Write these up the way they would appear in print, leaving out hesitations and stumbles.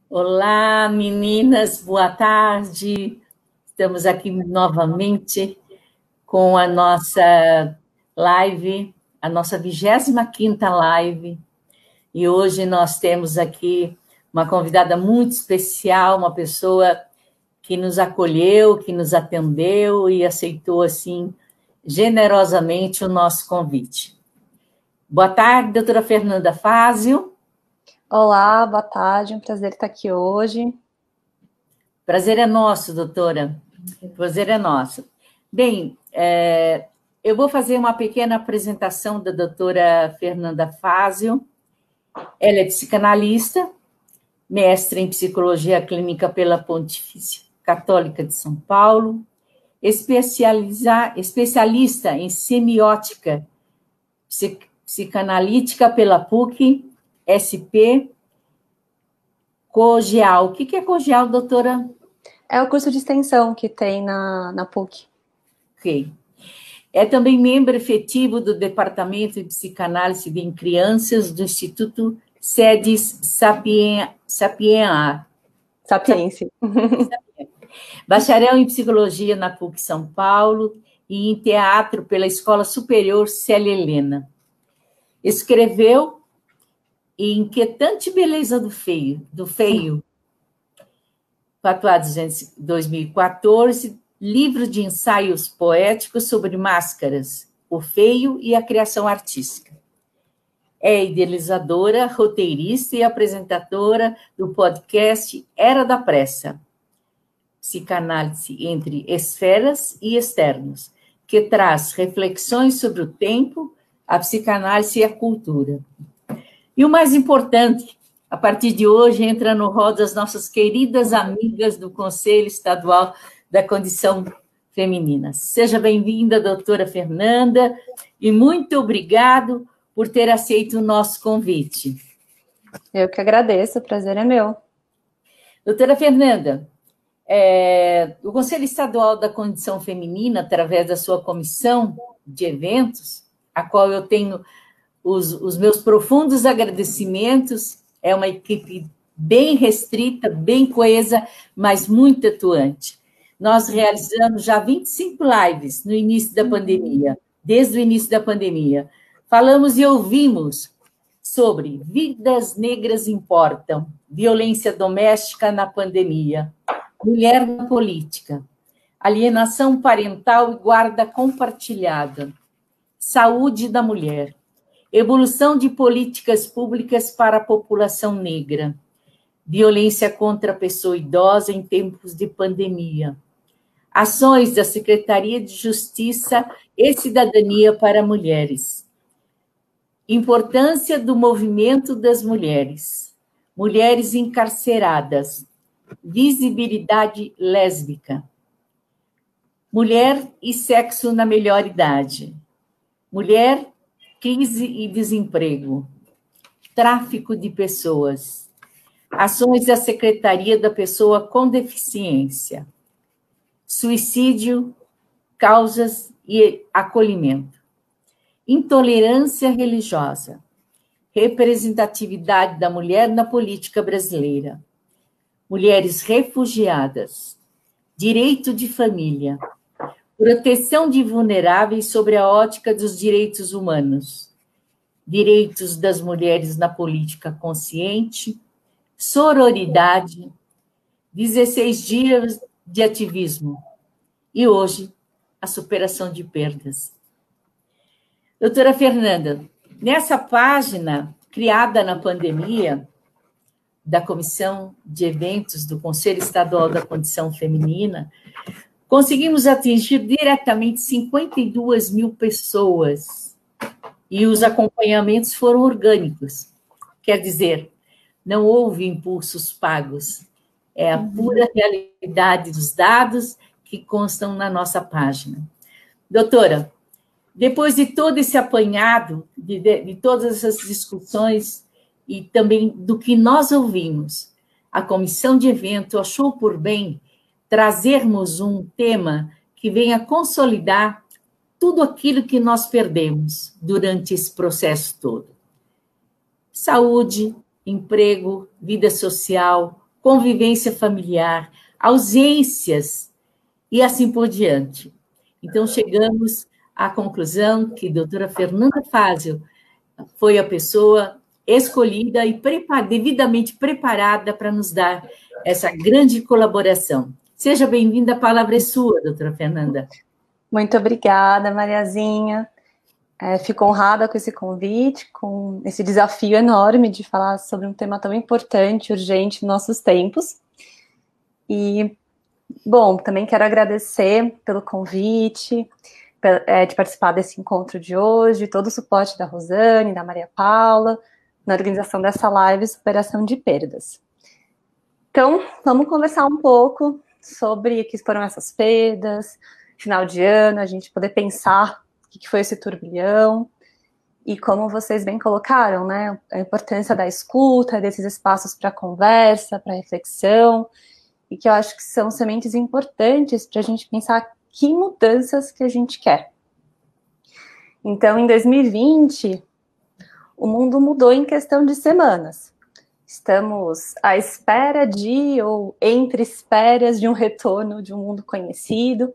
Olá, meninas, boa tarde. Estamos aqui novamente com a nossa live, a nossa 25ª live. E hoje nós temos aqui uma convidada muito especial, uma pessoa que nos acolheu, que nos atendeu e aceitou, assim, generosamente o nosso convite. Boa tarde, doutora Fernanda Fázio. Olá, boa tarde, um prazer estar aqui hoje. Prazer é nosso, doutora. Prazer é nosso. Bem, eu vou fazer uma pequena apresentação da doutora Fernanda Fázio. Ela é psicanalista, mestre em psicologia clínica pela Pontifícia Católica de São Paulo, especialista em semiótica psicanalítica pela PUC, SP, COGEAL. O que é COGEAL, doutora? É o curso de extensão que tem na PUC. Ok. É também membro efetivo do Departamento de Psicanálise em Crianças do Instituto SEDES Sapiência. Bacharel em Psicologia na PUC São Paulo e em Teatro pela Escola Superior Célia Helena. Escreveu Inquietante Beleza do Feio, patuados em 2014, livro de ensaios poéticos sobre máscaras, o feio e a criação artística. É idealizadora, roteirista e apresentadora do podcast Era da Pressa, psicanálise entre esferas e externos, que traz reflexões sobre o tempo, a psicanálise e a cultura. E o mais importante, a partir de hoje, entra no rol das nossas queridas amigas do Conselho Estadual da Condição Feminina. Seja bem-vinda, doutora Fernanda, e muito obrigado por ter aceito o nosso convite. Eu que agradeço, o prazer é meu. Doutora Fernanda, o Conselho Estadual da Condição Feminina, através da sua comissão de eventos, a qual eu tenho os meus profundos agradecimentos, é uma equipe bem restrita, bem coesa, mas muito atuante. Nós realizamos já 25 lives no início da pandemia, desde o início da pandemia. Falamos e ouvimos sobre vidas negras importam, violência doméstica na pandemia, mulher na política, alienação parental e guarda compartilhada, saúde da mulher, evolução de políticas públicas para a população negra, violência contra a pessoa idosa em tempos de pandemia, ações da Secretaria de Justiça e Cidadania para mulheres, importância do movimento das mulheres, mulheres encarceradas, visibilidade lésbica, mulher e sexo na melhor idade, mulher, crise e desemprego, tráfico de pessoas, ações da Secretaria da Pessoa com Deficiência, suicídio, causas e acolhimento, intolerância religiosa, representatividade da mulher na política brasileira, mulheres refugiadas, direito de família, proteção de vulneráveis sobre a ótica dos direitos humanos, direitos das mulheres na política consciente, sororidade, 16 dias de ativismo e hoje a superação de perdas. Doutora Fernanda, nessa página criada na pandemia da Comissão de Eventos do Conselho Estadual da Condição Feminina, conseguimos atingir diretamente 52 mil pessoas e os acompanhamentos foram orgânicos. Quer dizer, não houve impulsos pagos. É a pura realidade dos dados que constam na nossa página. Doutora, depois de todo esse apanhado, de todas essas discussões e também do que nós ouvimos, a comissão de evento achou por bem trazermos um tema que venha consolidar tudo aquilo que nós perdemos durante esse processo todo. Saúde, emprego, vida social, convivência familiar, ausências e assim por diante. Então, chegamos à conclusão que a doutora Fernanda Fázio foi a pessoa escolhida e devidamente preparada para nos dar essa grande colaboração. Seja bem-vinda, a palavra é sua, doutora Fernanda. Muito obrigada, Mariazinha. Fico honrada com esse convite, com esse desafio enorme de falar sobre um tema tão importante, urgente em nossos tempos. E, bom, também quero agradecer pelo convite, de participar desse encontro de hoje, todo o suporte da Rosane, da Maria Paula, na organização dessa live Superação de Perdas. Então, vamos conversar um pouco sobre o que foram essas perdas, final de ano, a gente poder pensar o que foi esse turbilhão, e como vocês bem colocaram, né, a importância da escuta, desses espaços para conversa, para reflexão, e que eu acho que são sementes importantes para a gente pensar que mudanças que a gente quer. Então, em 2020, o mundo mudou em questão de semanas. Estamos à espera ou entre esperas de um retorno de um mundo conhecido,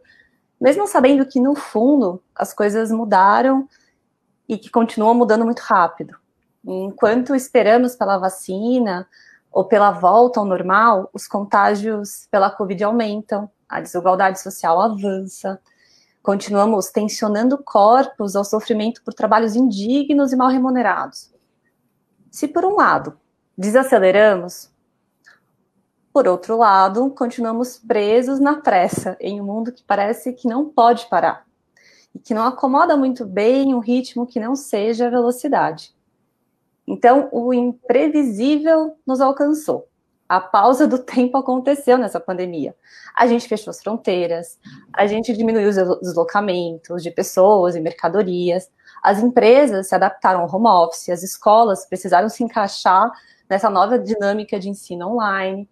mesmo sabendo que, no fundo, as coisas mudaram e que continuam mudando muito rápido. Enquanto esperamos pela vacina ou pela volta ao normal, os contágios pela Covid aumentam, a desigualdade social avança, continuamos tensionando corpos ao sofrimento por trabalhos indignos e mal remunerados. Se, por um lado, desaceleramos, por outro lado, continuamos presos na pressa, em um mundo que parece que não pode parar, e que não acomoda muito bem um ritmo que não seja a velocidade. Então, o imprevisível nos alcançou. A pausa do tempo aconteceu nessa pandemia. A gente fechou as fronteiras, a gente diminuiu os deslocamentos de pessoas e mercadorias, as empresas se adaptaram ao home office, as escolas precisaram se encaixar nessa nova dinâmica de ensino online,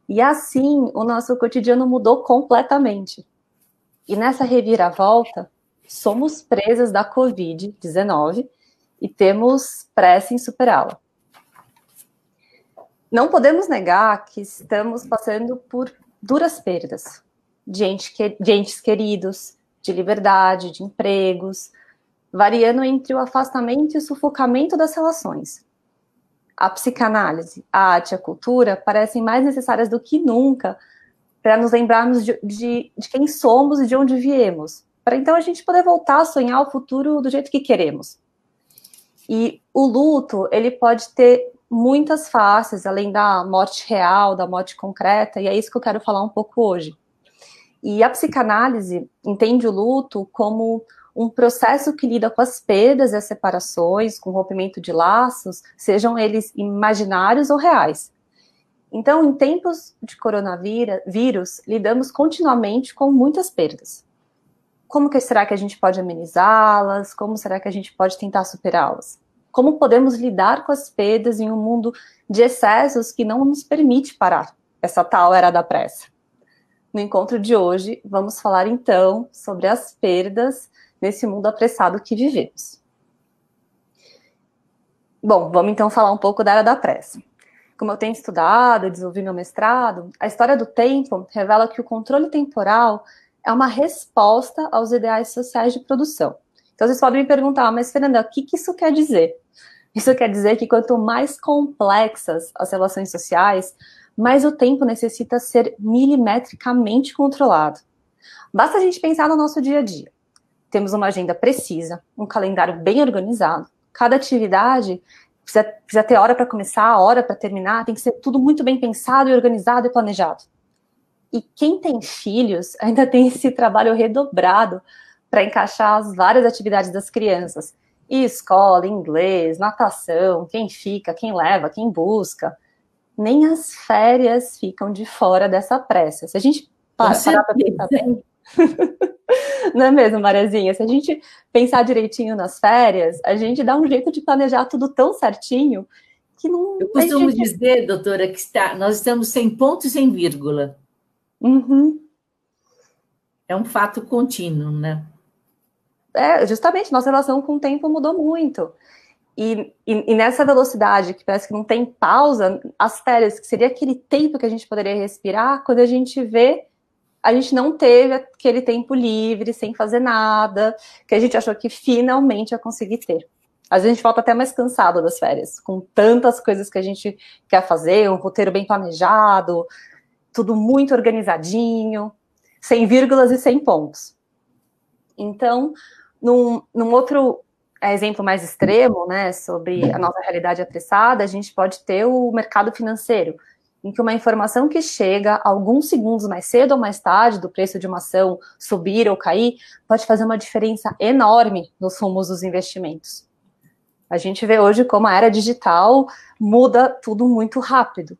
e assim o nosso cotidiano mudou completamente. E nessa reviravolta, somos presas da Covid-19 e temos pressa em superá-la. Não podemos negar que estamos passando por duras perdas de entes queridos, de liberdade, de empregos, variando entre o afastamento e o sufocamento das relações. A psicanálise, a arte e a cultura parecem mais necessárias do que nunca para nos lembrarmos de quem somos e de onde viemos, para então a gente poder voltar a sonhar o futuro do jeito que queremos. E o luto, ele pode ter muitas faces, além da morte real, da morte concreta, e é isso que eu quero falar um pouco hoje. E a psicanálise entende o luto como um processo que lida com as perdas e as separações, com o rompimento de laços, sejam eles imaginários ou reais. Então, em tempos de coronavírus, lidamos continuamente com muitas perdas. Como será que a gente pode amenizá-las? Como será que a gente pode tentar superá-las? Como podemos lidar com as perdas em um mundo de excessos que não nos permite parar? Essa tal era da pressa. No encontro de hoje, vamos falar então sobre as perdas nesse mundo apressado que vivemos. Bom, vamos então falar um pouco da era da pressa. Como eu tenho estudado e desenvolvi meu mestrado, a história do tempo revela que o controle temporal é uma resposta aos ideais sociais de produção. Então vocês podem me perguntar, mas Fernanda, o que isso quer dizer? Isso quer dizer que quanto mais complexas as relações sociais, mais o tempo necessita ser milimetricamente controlado. Basta a gente pensar no nosso dia a dia. Temos uma agenda precisa, um calendário bem organizado. Cada atividade precisa ter hora para começar, hora para terminar, tem que ser tudo muito bem pensado e organizado e planejado. E quem tem filhos ainda tem esse trabalho redobrado para encaixar as várias atividades das crianças. E escola, inglês, natação, quem fica, quem leva, quem busca. Nem as férias ficam de fora dessa pressa. Se a gente parar para pensar bem... Não é mesmo, Mariazinha? Se a gente pensar direitinho nas férias, a gente dá um jeito de planejar tudo tão certinho que não... Eu costumo dizer, doutora, que nós estamos sem ponto e sem vírgula. Uhum. É um fato contínuo, né? Justamente, nossa relação com o tempo mudou muito. E nessa velocidade, que parece que não tem pausa, as férias, que seria aquele tempo que a gente poderia respirar, quando a gente vê, a gente não teve aquele tempo livre, sem fazer nada, que a gente achou que finalmente ia conseguir ter. Às vezes a gente volta até mais cansado das férias, com tantas coisas que a gente quer fazer, um roteiro bem planejado, tudo muito organizadinho, sem vírgulas e sem pontos. Então, num outro exemplo mais extremo, né, sobre a nossa realidade apressada, a gente pode ter o mercado financeiro, em que uma informação que chega alguns segundos mais cedo ou mais tarde do preço de uma ação subir ou cair, pode fazer uma diferença enorme nos rumos dos investimentos. A gente vê hoje como a era digital muda tudo muito rápido.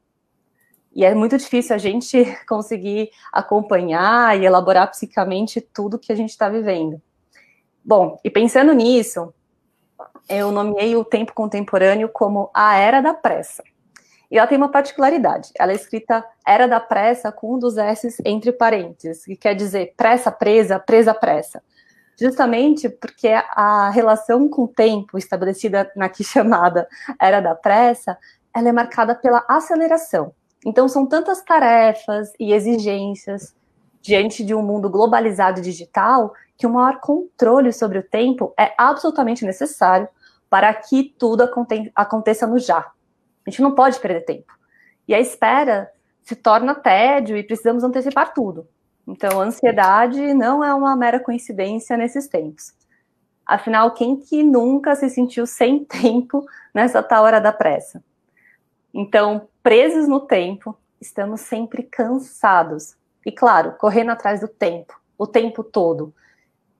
E é muito difícil a gente conseguir acompanhar e elaborar psicamente tudo que a gente está vivendo. Bom, e pensando nisso, eu nomeei o tempo contemporâneo como a Era da Pressa. E ela tem uma particularidade, ela é escrita Era da Pressa com um dos S's entre parênteses, que quer dizer pressa, presa, presa, pressa. Justamente porque a relação com o tempo estabelecida na aqui chamada Era da Pressa, ela é marcada pela aceleração. Então são tantas tarefas e exigências diante de um mundo globalizado e digital que o maior controle sobre o tempo é absolutamente necessário para que tudo aconteça no já. A gente não pode perder tempo. E a espera se torna tédio e precisamos antecipar tudo. Então, a ansiedade não é uma mera coincidência nesses tempos. Afinal, quem que nunca se sentiu sem tempo nessa tal hora da pressa? Então, presos no tempo, estamos sempre cansados. E, claro, correndo atrás do tempo, o tempo todo.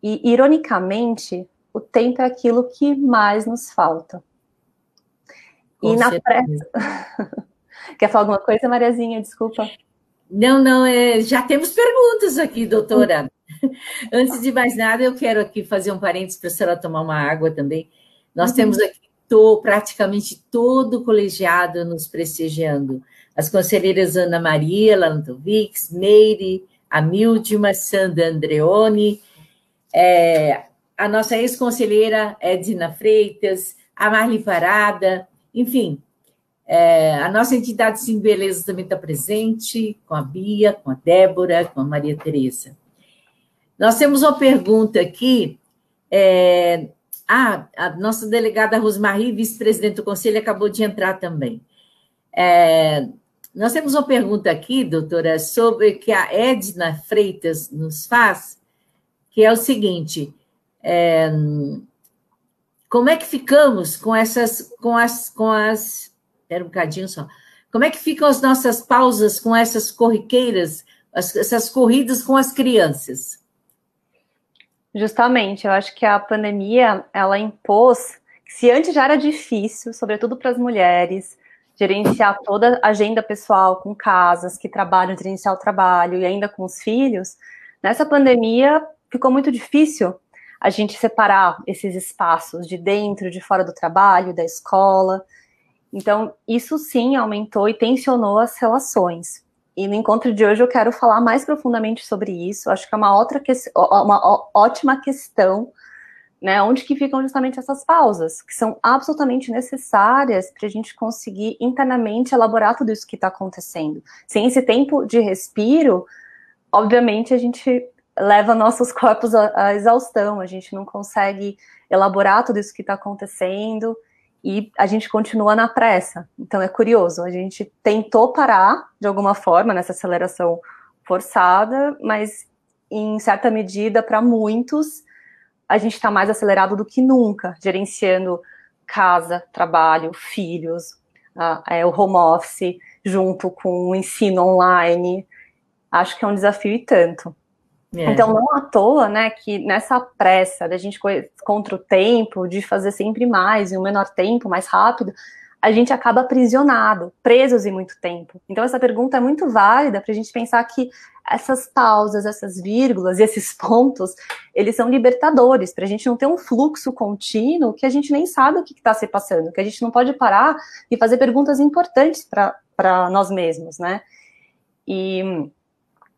E, ironicamente, o tempo é aquilo que mais nos falta. Com e na certeza. pressa... Quer falar alguma coisa, Mariazinha? Desculpa. Não, já temos perguntas aqui, doutora. Antes de mais nada, eu quero aqui fazer um parênteses para a senhora tomar uma água também. Nós temos aqui praticamente todo o colegiado nos prestigiando. As conselheiras Ana Maria Lantovix, Meire, Amildima, Sandra Andreoni, a nossa ex-conselheira Edna Freitas, a Marli Parada, enfim, a nossa entidade Sim Beleza também está presente, com a Bia, com a Débora, com a Maria Tereza. Nós temos uma pergunta aqui. A nossa delegada Rosmarie, vice-presidente do Conselho, acabou de entrar também. Nós temos uma pergunta aqui, doutora, sobre que a Edna Freitas nos faz, que é o seguinte: como é que ficamos com essas, espera um bocadinho só. Como é que ficam as nossas pausas com essas corriqueiras, essas corridas com as crianças? Justamente, eu acho que a pandemia, ela impôs, se antes já era difícil, sobretudo para as mulheres, gerenciar toda a agenda pessoal com casas, que trabalham, gerenciar o trabalho e ainda com os filhos, nessa pandemia ficou muito difícil a gente separar esses espaços de dentro, de fora do trabalho, da escola. Então, isso sim aumentou e tensionou as relações. E no encontro de hoje eu quero falar mais profundamente sobre isso. Acho que é uma ótima questão, né? Onde que ficam justamente essas pausas, que são absolutamente necessárias para a gente conseguir internamente elaborar tudo isso que está acontecendo. Sem esse tempo de respiro, obviamente a gente leva nossos corpos à exaustão, a gente não consegue elaborar tudo isso que está acontecendo e a gente continua na pressa. Então é curioso, a gente tentou parar de alguma forma nessa aceleração forçada, mas em certa medida, para muitos, a gente está mais acelerado do que nunca, gerenciando casa, trabalho, filhos, o home office, junto com o ensino online. Acho que é um desafio e tanto. Então, não à toa, né, que nessa pressa da gente contra o tempo, de fazer sempre mais, em um menor tempo, mais rápido, a gente acaba aprisionado, presos em muito tempo. Então, essa pergunta é muito válida para a gente pensar que essas pausas, essas vírgulas e esses pontos, eles são libertadores, para a gente não ter um fluxo contínuo que a gente nem sabe o que está se passando, que a gente não pode parar e fazer perguntas importantes para nós mesmos, né? E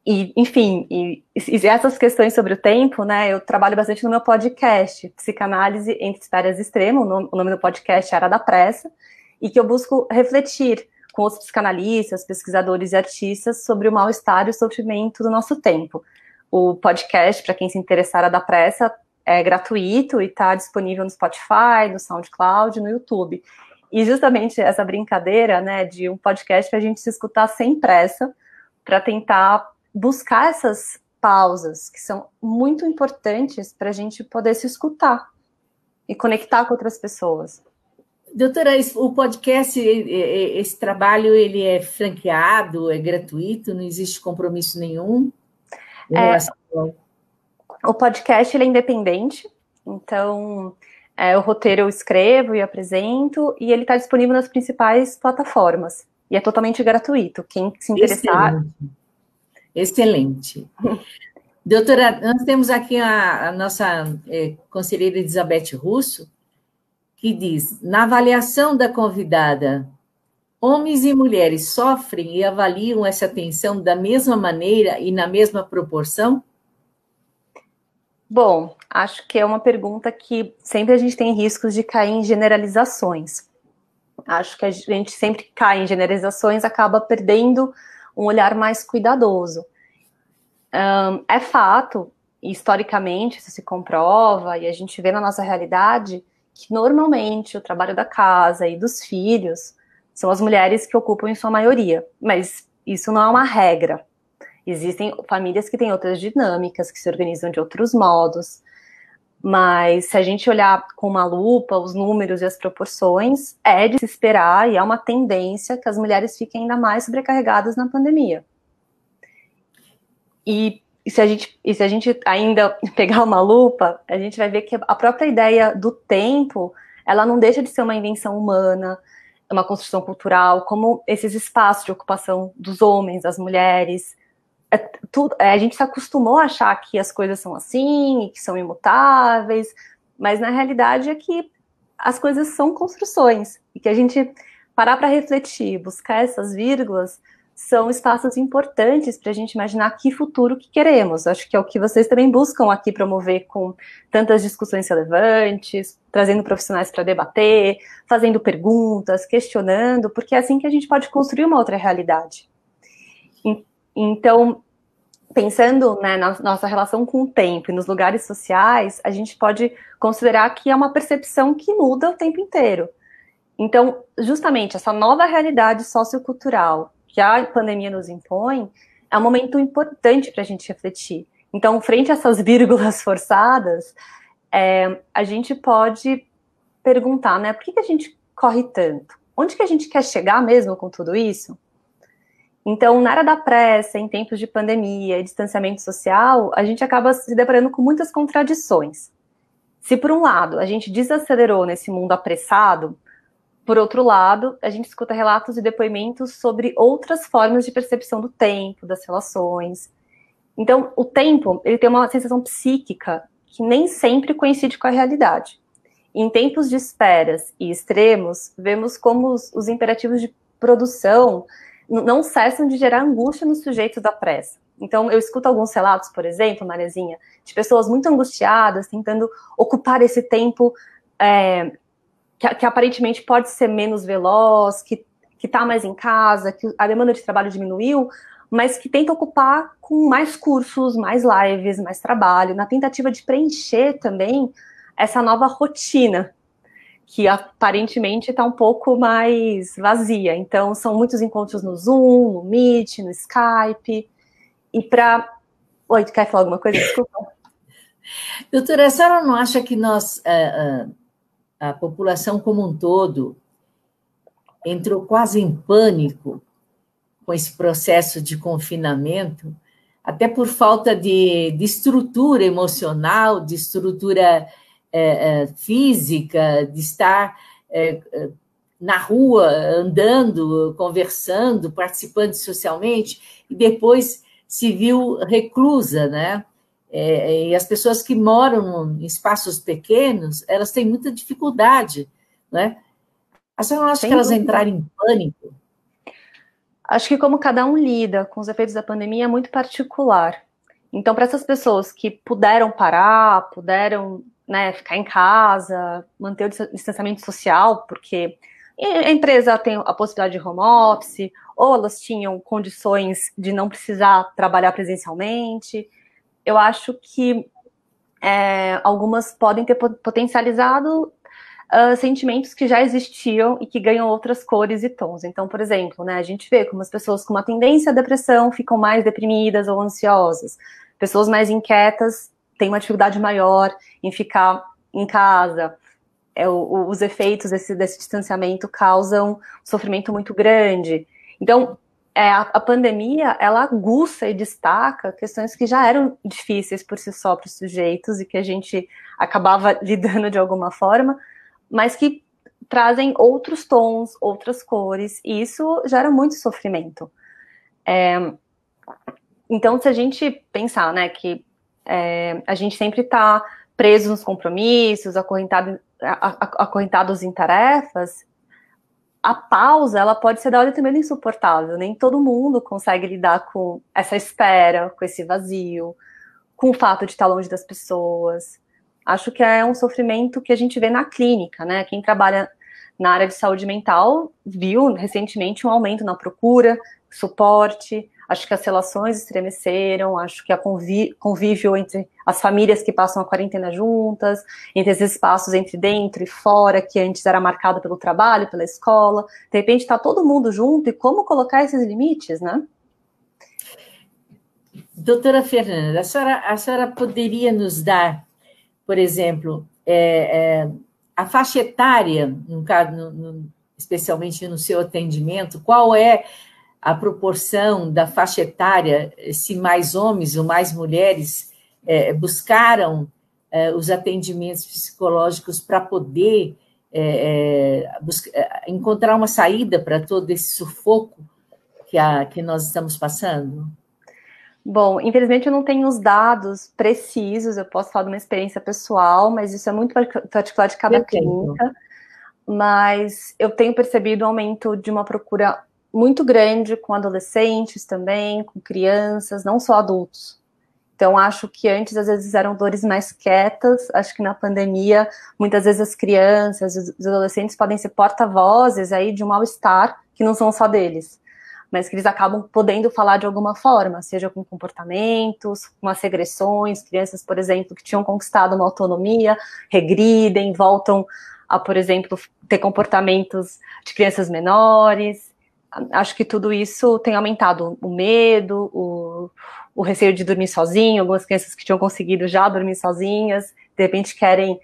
E, enfim, e essas questões sobre o tempo, né, eu trabalho bastante no meu podcast, Psicanálise entre Esferas Extremas, o nome do podcast é Era da Pressa, e que eu busco refletir com outros psicanalistas, pesquisadores e artistas sobre o mal-estar e o sofrimento do nosso tempo. O podcast, para quem se interessar, Era da Pressa, é gratuito e está disponível no Spotify, no SoundCloud, no YouTube. E justamente essa brincadeira, né, de um podcast para a gente se escutar sem pressa, para tentar buscar essas pausas que são muito importantes para a gente poder se escutar e conectar com outras pessoas. Doutora, o podcast, esse trabalho, ele é franqueado, é gratuito, não existe compromisso nenhum em relação ao... O podcast, ele é independente, então o roteiro eu escrevo e apresento, e ele está disponível nas principais plataformas, e é totalmente gratuito, quem se interessar... Excelente. Doutora, nós temos aqui a nossa conselheira Elizabeth Russo, que diz, na avaliação da convidada, homens e mulheres sofrem e avaliam essa tensão da mesma maneira e na mesma proporção? Bom, acho que é uma pergunta que sempre a gente tem riscos de cair em generalizações. Acho que a gente sempre que cai em generalizações acaba perdendo um olhar mais cuidadoso. É fato, historicamente, isso se comprova, e a gente vê na nossa realidade, que normalmente o trabalho da casa e dos filhos são as mulheres que ocupam em sua maioria. Mas isso não é uma regra. Existem famílias que têm outras dinâmicas, que se organizam de outros modos. Mas se a gente olhar com uma lupa os números e as proporções, é de se esperar e é uma tendência que as mulheres fiquem ainda mais sobrecarregadas na pandemia. E se a gente ainda pegar uma lupa, a gente vai ver que a própria ideia do tempo, ela não deixa de ser uma invenção humana, uma construção cultural, como esses espaços de ocupação dos homens, das mulheres. A gente se acostumou a achar que as coisas são assim, e que são imutáveis, mas na realidade é que as coisas são construções, e que a gente parar para refletir, buscar essas vírgulas, são espaços importantes para a gente imaginar que futuro que queremos. Acho que é o que vocês também buscam aqui promover com tantas discussões relevantes, trazendo profissionais para debater, fazendo perguntas, questionando, porque é assim que a gente pode construir uma outra realidade. Então, pensando, né, na nossa relação com o tempo e nos lugares sociais, a gente pode considerar que é uma percepção que muda o tempo inteiro. Então, justamente, essa nova realidade sociocultural que a pandemia nos impõe é um momento importante para a gente refletir. Então, frente a essas vírgulas forçadas, a gente pode perguntar, né, por que a gente corre tanto? Onde que a gente quer chegar mesmo com tudo isso? Então, na era da pressa, em tempos de pandemia e distanciamento social, a gente acaba se deparando com muitas contradições. Se, por um lado, a gente desacelerou nesse mundo apressado, por outro lado, a gente escuta relatos e depoimentos sobre outras formas de percepção do tempo, das relações. Então, o tempo, ele tem uma sensação psíquica que nem sempre coincide com a realidade. Em tempos de esperas e extremos, vemos como os imperativos de produção não cessam de gerar angústia nos sujeitos da pressa. Então, eu escuto alguns relatos, por exemplo, Mariazinha, de pessoas muito angustiadas, tentando ocupar esse tempo que aparentemente pode ser menos veloz, que está mais em casa, que a demanda de trabalho diminuiu, mas que tenta ocupar com mais cursos, mais lives, mais trabalho, na tentativa de preencher também essa nova rotina, que aparentemente está um pouco mais vazia. Então, são muitos encontros no Zoom, no Meet, no Skype. E para... Oi, tu quer falar alguma coisa? Desculpa. Doutora, a senhora não acha que nós, a população como um todo, entrou quase em pânico com esse processo de confinamento, até por falta de estrutura emocional, de estrutura física, de estar na rua, andando, conversando, participando socialmente, e depois se viu reclusa, né? E as pessoas que moram em espaços pequenos, elas têm muita dificuldade, né? A senhora não acha que elas entraram em pânico? Acho que como cada um lida com os efeitos da pandemia é muito particular. Então, para essas pessoas que puderam parar, puderam, né, ficar em casa, manter o distanciamento social, porque a empresa tem a possibilidade de home office, ou elas tinham condições de não precisar trabalhar presencialmente, eu acho que algumas podem ter potencializado sentimentos que já existiam e que ganham outras cores e tons. Então, por exemplo, né, a gente vê como as pessoas com uma tendência à depressão ficam mais deprimidas ou ansiosas. Pessoas mais inquietas têm uma dificuldade maior em ficar em casa. Os efeitos desse distanciamento causam um sofrimento muito grande. Então, a pandemia, ela aguça e destaca questões que já eram difíceis por si só para os sujeitos e que a gente acabava lidando de alguma forma, mas que trazem outros tons, outras cores, e isso gera muito sofrimento. Então, se a gente pensar, né, que a gente sempre está preso nos compromissos, acorrentados em tarefas, a pausa, ela pode ser da hora também insuportável. Nem todo mundo consegue lidar com essa espera, com esse vazio, com o fato de estar longe das pessoas. Acho que é um sofrimento que a gente vê na clínica, né? Quem trabalha na área de saúde mental viu recentemente um aumento na procura, suporte. Acho que as relações estremeceram, acho que a convívio entre as famílias que passam a quarentena juntas, entre esses espaços entre dentro e fora, que antes era marcado pelo trabalho, pela escola. De repente está todo mundo junto, e como colocar esses limites, né? Doutora Fernanda, a senhora poderia nos dar, por exemplo, a faixa etária, especialmente no seu atendimento, qual é a proporção da faixa etária, se mais homens ou mais mulheres buscaram os atendimentos psicológicos para poder encontrar uma saída para todo esse sufoco que nós estamos passando? Bom, infelizmente eu não tenho os dados precisos, eu posso falar de uma experiência pessoal, mas isso é muito particular de cada clínica. Mas eu tenho percebido um aumento de uma procura muito grande com adolescentes também, com crianças, não só adultos. Então, acho que antes, às vezes, eram dores mais quietas. Acho que na pandemia, muitas vezes as crianças, os adolescentes podem ser porta-vozes aí de um mal-estar que não são só deles, mas que eles acabam podendo falar de alguma forma, seja com comportamentos, com as regressões. Crianças, por exemplo, que tinham conquistado uma autonomia, regridem, voltam a, por exemplo, ter comportamentos de crianças menores. Acho que tudo isso tem aumentado o medo, o receio de dormir sozinho. Algumas crianças que tinham conseguido já dormir sozinhas, de repente querem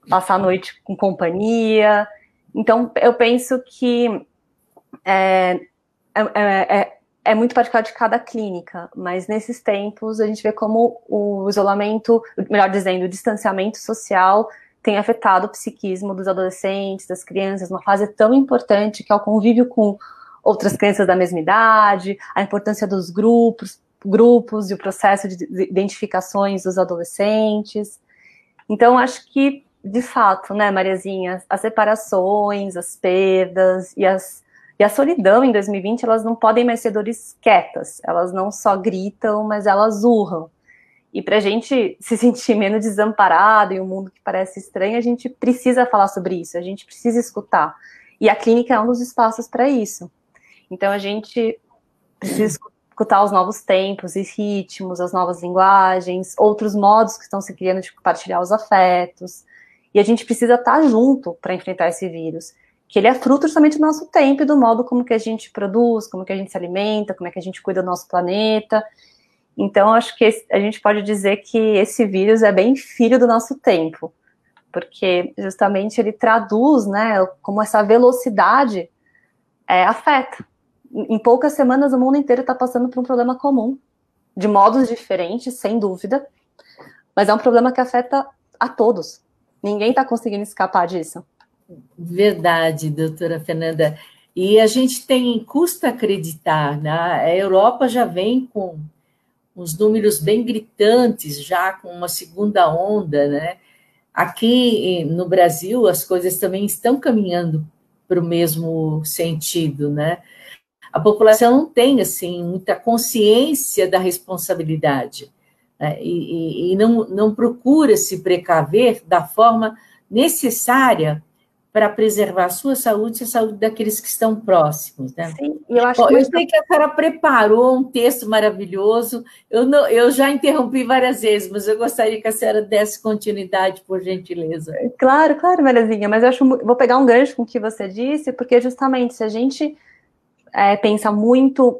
passar a noite com companhia. Então, eu penso que é muito particular de cada clínica, mas nesses tempos a gente vê como o isolamento, melhor dizendo, o distanciamento social tem afetado o psiquismo dos adolescentes, das crianças, uma fase tão importante que é o convívio com outras crianças da mesma idade, a importância dos grupos e o processo de identificações dos adolescentes. Então, acho que, de fato, né, Mariazinha, as separações, as perdas e a solidão em 2020, elas não podem mais ser dores quietas, elas não só gritam, mas elas urram. E para a gente se sentir menos desamparado em um mundo que parece estranho, a gente precisa falar sobre isso, a gente precisa escutar. E a clínica é um dos espaços para isso. Então a gente precisa escutar os novos tempos e ritmos, as novas linguagens, outros modos que estão se criando de compartilhar os afetos. E a gente precisa estar junto para enfrentar esse vírus, que ele é fruto justamente do nosso tempo e do modo como que a gente produz, como que a gente se alimenta, como é que a gente cuida do nosso planeta. Então, acho que a gente pode dizer que esse vírus é bem filho do nosso tempo, porque justamente ele traduz, né, como essa velocidade afeta. Em poucas semanas, o mundo inteiro está passando por um problema comum, de modos diferentes, sem dúvida, mas é um problema que afeta a todos. Ninguém está conseguindo escapar disso. Verdade, doutora Fernanda. E a gente custa acreditar, né? A Europa já vem com uns números bem gritantes, já com uma segunda onda, né? Aqui no Brasil, as coisas também estão caminhando para o mesmo sentido, né? a população não tem, assim, muita consciência da responsabilidade, né? E não procura se precaver da forma necessária para preservar a sua saúde e a saúde daqueles que estão próximos, né? Sim, e eu acho Bom, que eu sei que a senhora preparou um texto maravilhoso, eu já interrompi várias vezes, mas eu gostaria que a senhora desse continuidade, por gentileza. Claro, claro, Mariazinha, mas eu acho, vou pegar um gancho com o que você disse, porque justamente se a gente pensa muito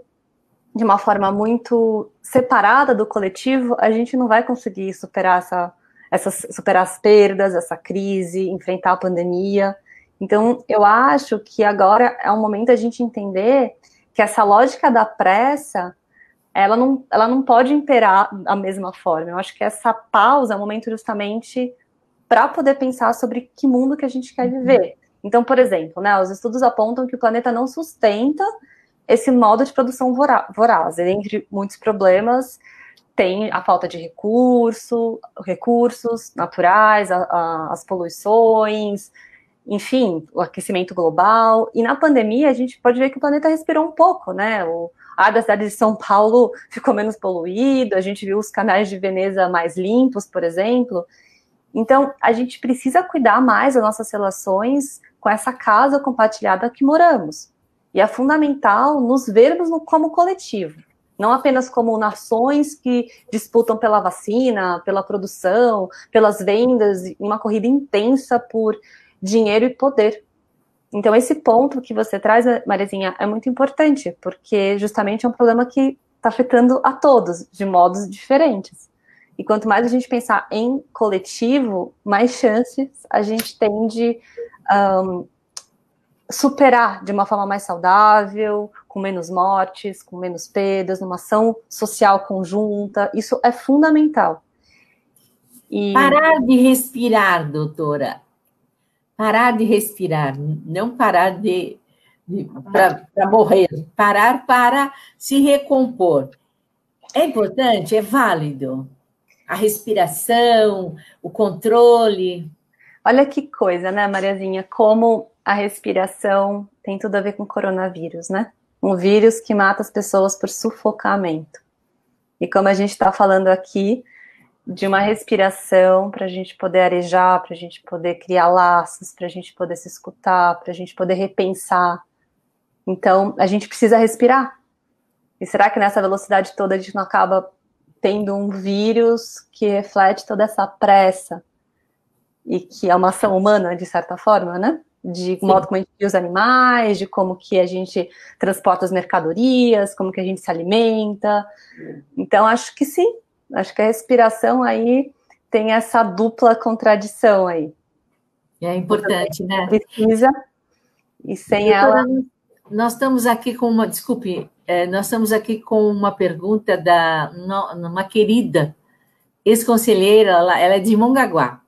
de uma forma muito separada do coletivo, a gente não vai conseguir superar superar as perdas, essa crise, enfrentar a pandemia. Então, eu acho que agora é um momento a gente entender que essa lógica da pressa, ela não pode imperar da mesma forma. Eu acho que essa pausa é um momento justamente para poder pensar sobre que mundo que a gente quer viver. Então, por exemplo, né, os estudos apontam que o planeta não sustenta esse modo de produção voraz. E, entre muitos problemas, tem a falta de recursos naturais, as poluições, enfim, o aquecimento global. E na pandemia, a gente pode ver que o planeta respirou um pouco, né? A da cidade de São Paulo ficou menos poluído, a gente viu os canais de Veneza mais limpos, por exemplo. Então, a gente precisa cuidar mais das nossas relações com essa casa compartilhada que moramos. E é fundamental nos vermos como coletivo, não apenas como nações que disputam pela vacina, pela produção, pelas vendas, uma corrida intensa por dinheiro e poder. Então, esse ponto que você traz, Mariazinha, é muito importante, porque justamente é um problema que está afetando a todos, de modos diferentes. E quanto mais a gente pensar em coletivo, mais chances a gente tem de superar de uma forma mais saudável, com menos mortes, com menos perdas, numa ação social conjunta. Isso é fundamental. Parar de respirar, doutora. Parar de respirar, não parar para morrer, parar para se recompor. É importante, é válido. A respiração, o controle. Olha que coisa, né, Mariazinha? Como a respiração tem tudo a ver com o coronavírus, né? Um vírus que mata as pessoas por sufocamento. E como a gente está falando aqui, de uma respiração para a gente poder arejar, para a gente poder criar laços, para a gente poder se escutar, para a gente poder repensar. Então, a gente precisa respirar. E será que nessa velocidade toda a gente não acaba tendo um vírus que reflete toda essa pressa? E que é uma ação humana, de certa forma, né? De modo como a gente cria os animais, de como que a gente transporta as mercadorias, como que a gente se alimenta. Então, acho que sim. Acho que a respiração aí tem essa dupla contradição aí. É importante, né? Precisa, e sem ela... Nós estamos aqui com uma... Desculpe, nós estamos aqui com uma pergunta da uma querida ex-conselheira, ela é de Mongaguá.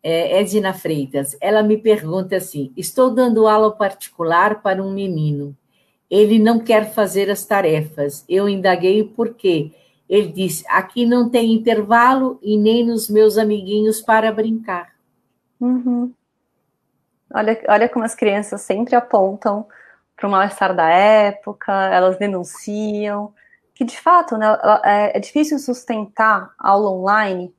Edna Freitas, ela me pergunta assim: estou dando aula particular para um menino. Ele não quer fazer as tarefas. Eu indaguei o porquê. Ele disse: aqui não tem intervalo e nem nos meus amiguinhos para brincar. Uhum. Olha como as crianças sempre apontam para o mal-estar da época, elas denunciam, que de fato, né, é difícil sustentar aula online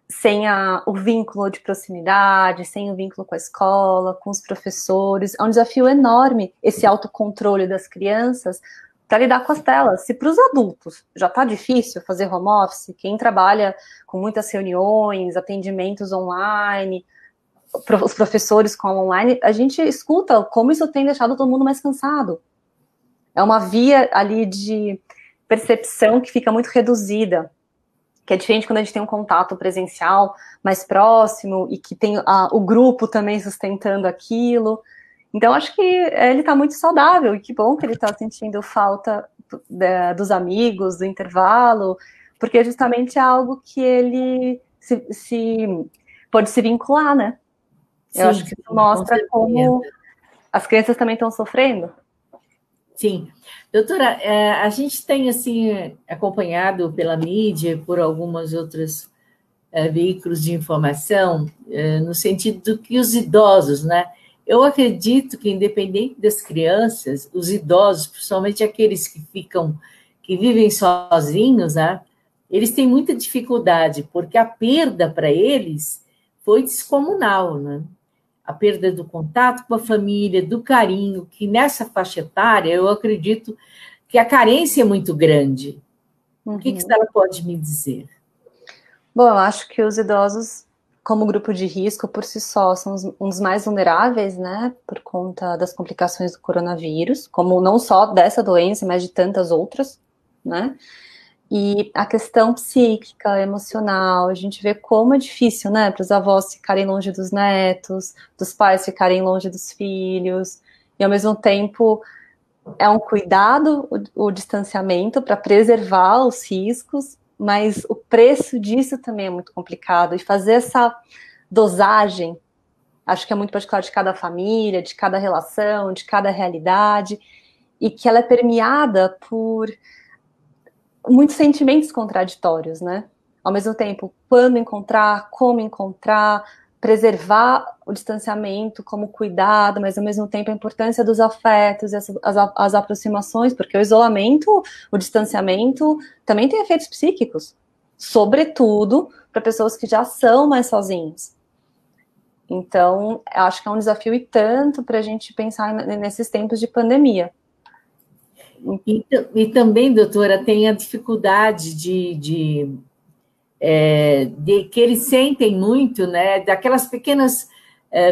sem o vínculo de proximidade, sem o vínculo com a escola, com os professores. É um desafio enorme esse autocontrole das crianças para lidar com as telas. Se para os adultos já está difícil fazer home office, quem trabalha com muitas reuniões, atendimentos online, os professores com online, a gente escuta como isso tem deixado todo mundo mais cansado. É uma via ali de percepção que fica muito reduzida, que é diferente quando a gente tem um contato presencial mais próximo e que tem o grupo também sustentando aquilo. Então, acho que ele está muito saudável e que bom que ele está sentindo falta dos amigos, do intervalo, porque justamente é algo que ele pode se vincular, né? Eu acho que isso mostra como as crianças também estão sofrendo. Sim. Doutora, a gente tem, assim, acompanhado pela mídia, por algumas outras veículos de informação, no sentido que os idosos, né? eu acredito que, independente das crianças, os idosos, principalmente aqueles que vivem sozinhos, né? Eles têm muita dificuldade, porque a perda para eles foi descomunal, né? A perda do contato com a família, do carinho, que nessa faixa etária eu acredito que a carência é muito grande. O que a senhora pode me dizer? Bom, eu acho que os idosos, como grupo de risco, por si só, são um dos mais vulneráveis, né, por conta das complicações do coronavírus, como não só dessa doença, mas de tantas outras, né, e a questão psíquica, emocional, a gente vê como é difícil, né, para os avós ficarem longe dos netos, dos pais ficarem longe dos filhos, e ao mesmo tempo é um cuidado, o distanciamento para preservar os riscos, mas o preço disso também é muito complicado, e fazer essa dosagem, acho que é muito particular de cada família, de cada relação, de cada realidade, e que ela é permeada por muitos sentimentos contraditórios, né? Ao mesmo tempo, quando encontrar, como encontrar, preservar o distanciamento como cuidado, mas ao mesmo tempo a importância dos afetos, as aproximações, porque o isolamento, o distanciamento também tem efeitos psíquicos, sobretudo para pessoas que já são mais sozinhas. Então, acho que é um desafio e tanto para a gente pensar nesses tempos de pandemia. E também, doutora, tem a dificuldade de que eles sentem muito, né? Daquelas pequenas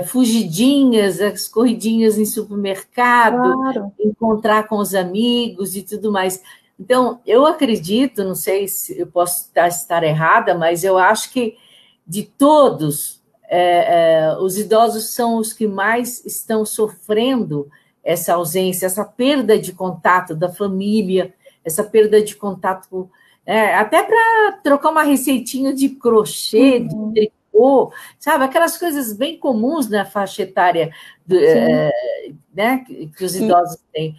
fugidinhas, as corridinhas em supermercado, Claro. encontrar com os amigos e tudo mais. Então, eu acredito, não sei se eu posso estar errada, mas eu acho que de todos, os idosos são os que mais estão sofrendo essa ausência, essa perda de contato da família, essa perda de contato, até para trocar uma receitinha de crochê, de tricô, sabe? Aquelas coisas bem comuns na faixa etária né, que os idosos têm.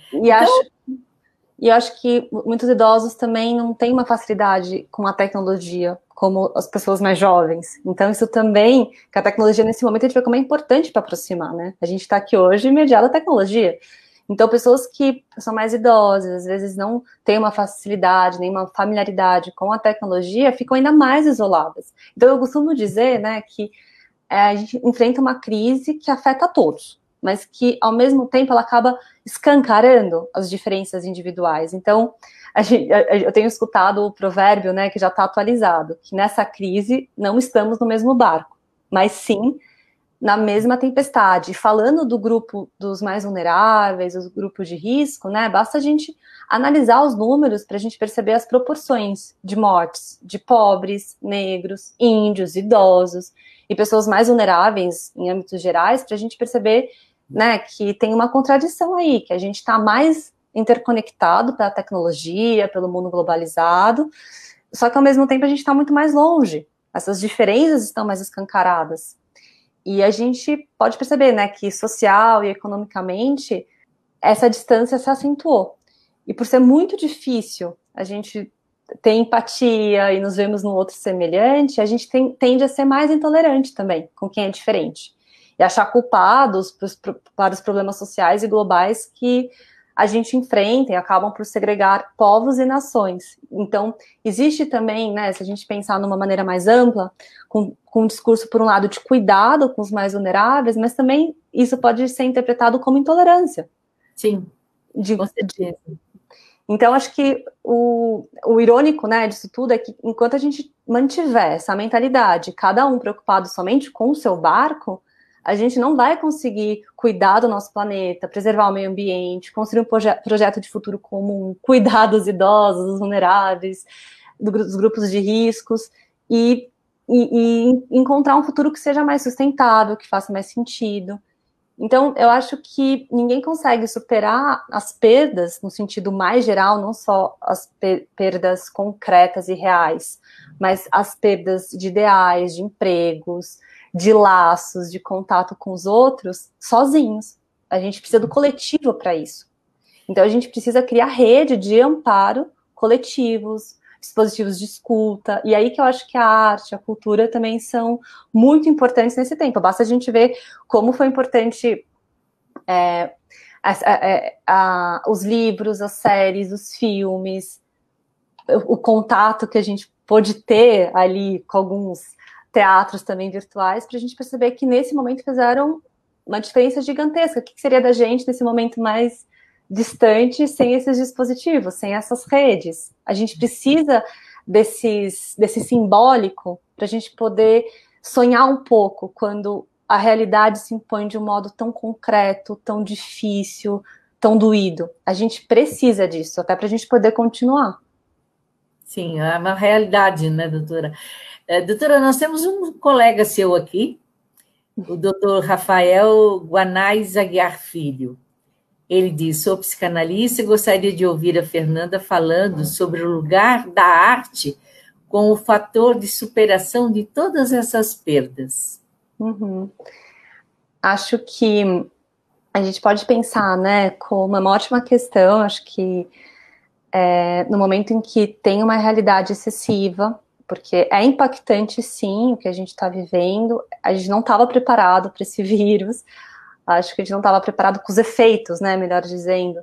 E acho que muitos idosos também não têm uma facilidade com a tecnologia, como as pessoas mais jovens. Então, isso também, que a tecnologia, nesse momento, a gente vê como é importante para aproximar, né? A gente está aqui hoje mediado a tecnologia. Então, pessoas que são mais idosas, às vezes não têm uma facilidade, nem uma familiaridade com a tecnologia, ficam ainda mais isoladas. Então, eu costumo dizer, né, que a gente enfrenta uma crise que afeta a todos, mas que, ao mesmo tempo, ela acaba escancarando as diferenças individuais. Então, eu tenho escutado o provérbio, né, que já está atualizado, que nessa crise não estamos no mesmo barco, mas sim na mesma tempestade. Falando do grupo dos mais vulneráveis, os grupos de risco, né, basta a gente analisar os números para a gente perceber as proporções de mortes de pobres, negros, índios, idosos e pessoas mais vulneráveis em âmbitos gerais, para a gente perceber, né, que tem uma contradição aí, que a gente está mais interconectado pela tecnologia, pelo mundo globalizado, só que ao mesmo tempo a gente está muito mais longe. Essas diferenças estão mais escancaradas. E a gente pode perceber, né, que social e economicamente essa distância se acentuou. E por ser muito difícil a gente ter empatia e nos vemos no outro semelhante, a gente tende a ser mais intolerante também com quem é diferente. E achar culpados para os problemas sociais e globais que a gente enfrenta e acabam por segregar povos e nações. Então, existe também, né, se a gente pensar numa maneira mais ampla, com um discurso, por um lado, de cuidado com os mais vulneráveis, mas também isso pode ser interpretado como intolerância. Sim, com certeza. Então, acho que o irônico, né, disso tudo é que enquanto a gente mantiver essa mentalidade, cada um preocupado somente com o seu barco, a gente não vai conseguir cuidar do nosso planeta, preservar o meio ambiente, construir um projeto de futuro comum, cuidar dos idosos, dos vulneráveis, dos grupos de riscos e encontrar um futuro que seja mais sustentável, que faça mais sentido. Então, eu acho que ninguém consegue superar as perdas, no sentido mais geral, não só as perdas concretas e reais, mas as perdas de ideais, de empregos, de laços, de contato com os outros, sozinhos. A gente precisa do coletivo para isso. Então, a gente precisa criar rede de amparo coletivos, dispositivos de escuta, e aí que eu acho que a arte, a cultura também são muito importantes nesse tempo. Basta a gente ver como foi importante os livros, as séries, os filmes, o contato que a gente pôde ter ali com alguns teatros também virtuais, para a gente perceber que nesse momento fizeram uma diferença gigantesca. O que seria da gente nesse momento mais distante sem esses dispositivos, sem essas redes? A gente precisa desse simbólico para a gente poder sonhar um pouco quando a realidade se impõe de um modo tão concreto, tão difícil, tão doído. A gente precisa disso, até para a gente poder continuar. Sim, é uma realidade, né, doutora? Doutora, nós temos um colega seu aqui, o doutor Rafael Guanais Aguiar Filho. Ele diz: sou psicanalista e gostaria de ouvir a Fernanda falando sobre o lugar da arte com o fator de superação de todas essas perdas. Uhum. Acho que a gente pode pensar, né, como uma ótima questão. Acho que no momento em que tem uma realidade excessiva, porque é impactante, sim, o que a gente está vivendo, a gente não estava preparado para esse vírus, acho que a gente não estava preparado com os efeitos, né, melhor dizendo,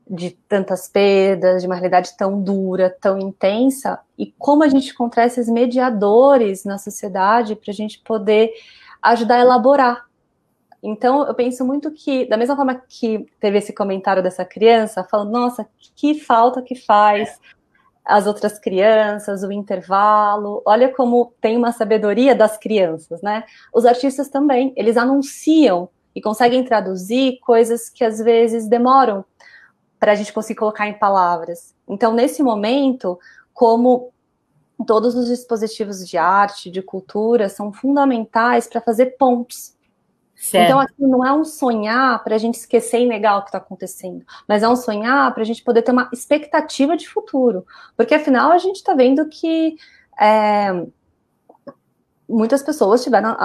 de tantas perdas, de uma realidade tão dura, tão intensa, e como a gente encontrar esses mediadores na sociedade para a gente poder ajudar a elaborar. Então, eu penso muito que, da mesma forma que teve esse comentário dessa criança, falando, nossa, que falta que faz as outras crianças, o intervalo, olha como tem uma sabedoria das crianças, né? Os artistas também, eles anunciam e conseguem traduzir coisas que às vezes demoram para a gente conseguir colocar em palavras. Então, nesse momento, como todos os dispositivos de arte, de cultura, são fundamentais para fazer pontes. Certo. Então, aqui não é um sonhar para a gente esquecer e negar o que está acontecendo, mas é um sonhar para a gente poder ter uma expectativa de futuro. Porque, afinal, a gente está vendo que muitas pessoas tiveram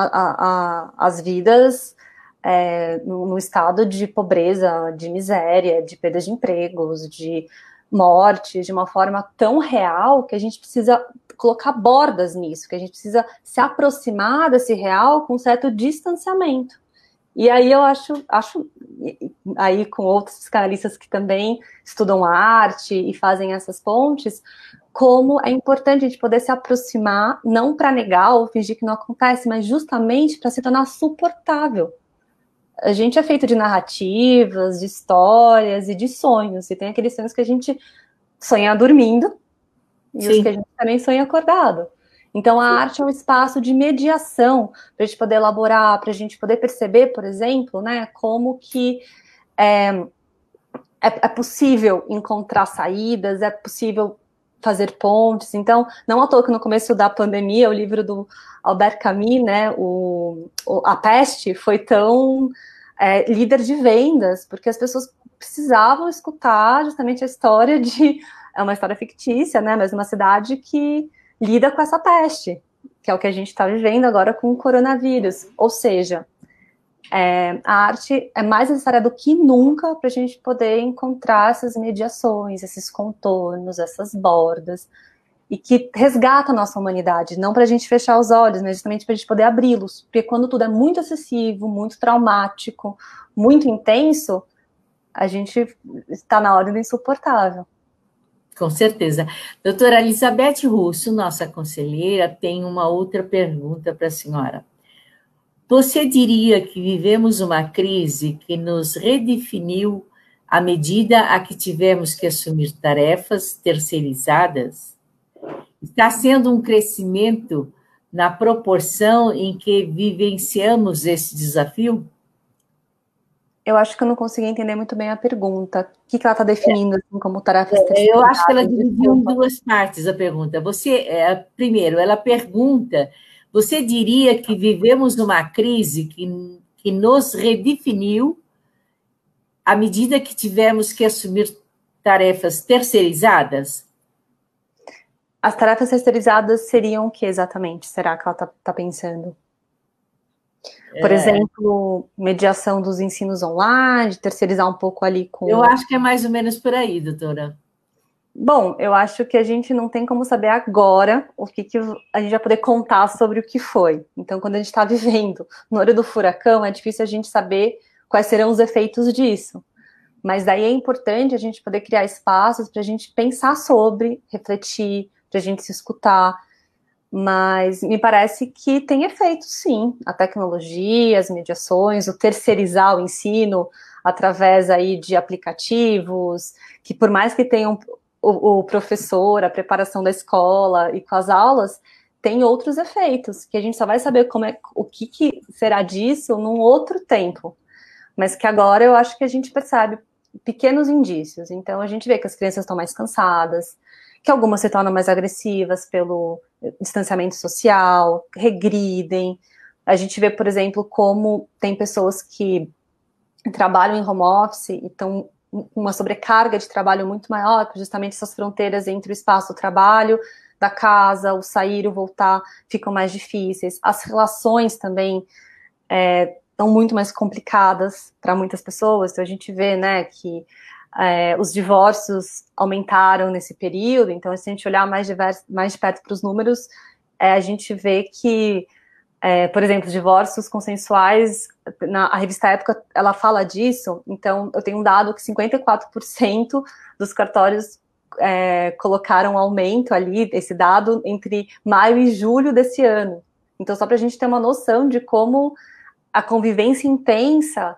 as vidas no estado de pobreza, de miséria, de perda de empregos, de morte, de uma forma tão real que a gente precisa colocar bordas nisso, que a gente precisa se aproximar desse real com um certo distanciamento. E aí eu acho aí com outros psicanalistas que também estudam arte e fazem essas pontes, como é importante a gente poder se aproximar, não para negar ou fingir que não acontece, mas justamente para se tornar suportável. A gente é feito de narrativas, de histórias e de sonhos, e tem aqueles sonhos que a gente sonha dormindo e Sim. os que a gente também sonha acordado. Então, a arte é um espaço de mediação para a gente poder elaborar, para a gente poder perceber, por exemplo, né, como que é possível encontrar saídas, é possível fazer pontes. Então, não à toa que no começo da pandemia, o livro do Albert Camus, né, A Peste, foi tão líder de vendas, porque as pessoas precisavam escutar justamente a história é uma história fictícia, né, mas uma cidade que lida com essa peste, que é o que a gente está vivendo agora com o coronavírus. Ou seja, a arte é mais necessária do que nunca para a gente poder encontrar essas mediações, esses contornos, essas bordas, e que resgata a nossa humanidade, não para a gente fechar os olhos, mas justamente para a gente poder abri-los, porque quando tudo é muito excessivo, muito traumático, muito intenso, a gente está na hora do insuportável. Com certeza. Doutora Elizabeth Russo, nossa conselheira, tem uma outra pergunta para a senhora. Você diria que vivemos uma crise que nos redefiniu à medida a que tivemos que assumir tarefas terceirizadas? Está sendo um crescimento na proporção em que vivenciamos esse desafio? Eu acho que eu não consegui entender muito bem a pergunta. O que ela está definindo assim, como tarefas terceirizadas? Eu acho que ela dividiu em duas partes a pergunta. Primeiro, ela pergunta: você diria que vivemos uma crise que nos redefiniu à medida que tivemos que assumir tarefas terceirizadas? As tarefas terceirizadas seriam o que exatamente? Será que ela está pensando? Por exemplo, mediação dos ensinos online, terceirizar um pouco ali com... Eu acho que é mais ou menos por aí, doutora. Bom, eu acho que a gente não tem como saber agora o que a gente vai poder contar sobre o que foi. Então, quando a gente está vivendo no olho do furacão, é difícil a gente saber quais serão os efeitos disso. Mas daí é importante a gente poder criar espaços para a gente pensar sobre, refletir, para a gente se escutar. Mas me parece que tem efeito, sim. A tecnologia, as mediações, o terceirizar o ensino através aí de aplicativos, que por mais que tenham o professor, a preparação da escola e com as aulas, tem outros efeitos, que a gente só vai saber o que será disso num outro tempo. Mas que agora eu acho que a gente percebe pequenos indícios. Então, a gente vê que as crianças estão mais cansadas, que algumas se tornam mais agressivas pelo distanciamento social, regridem. A gente vê, por exemplo, como tem pessoas que trabalham em home office e estão uma sobrecarga de trabalho muito maior, porque justamente essas fronteiras entre o espaço do trabalho, da casa, o sair, o voltar, ficam mais difíceis. As relações também estão muito mais complicadas para muitas pessoas. Então a gente vê, né, que os divórcios aumentaram nesse período. Então, se a gente olhar mais de perto para os números, a gente vê que, por exemplo, divórcios consensuais, a revista Época, ela fala disso. Então, eu tenho um dado que 54% dos cartórios colocaram um aumento ali, esse dado, entre maio e julho desse ano. Então, só para a gente ter uma noção de como a convivência intensa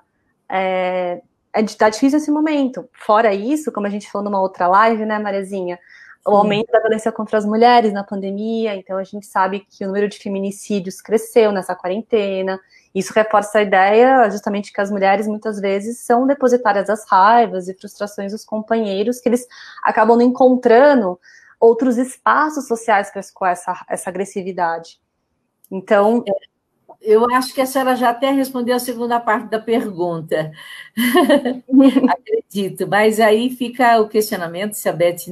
tá difícil nesse momento. Fora isso, como a gente falou numa outra live, né, Mariazinha, o aumento da violência contra as mulheres na pandemia, então a gente sabe que o número de feminicídios cresceu nessa quarentena. Isso reforça a ideia justamente que as mulheres muitas vezes são depositárias das raivas e frustrações dos companheiros, que eles acabam não encontrando outros espaços sociais para escoar essa agressividade. Então, eu acho que a senhora já até respondeu a segunda parte da pergunta. Acredito, mas aí fica o questionamento se a Beth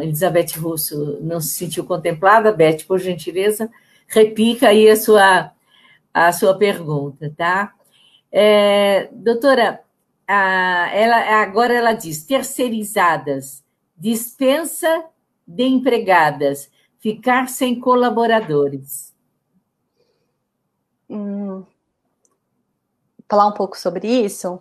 Elizabeth Russo não se sentiu contemplada. Beth, por gentileza, repica aí a sua pergunta, tá? Doutora, agora ela diz, terceirizadas, dispensa de empregadas, ficar sem colaboradores. Falar um pouco sobre isso?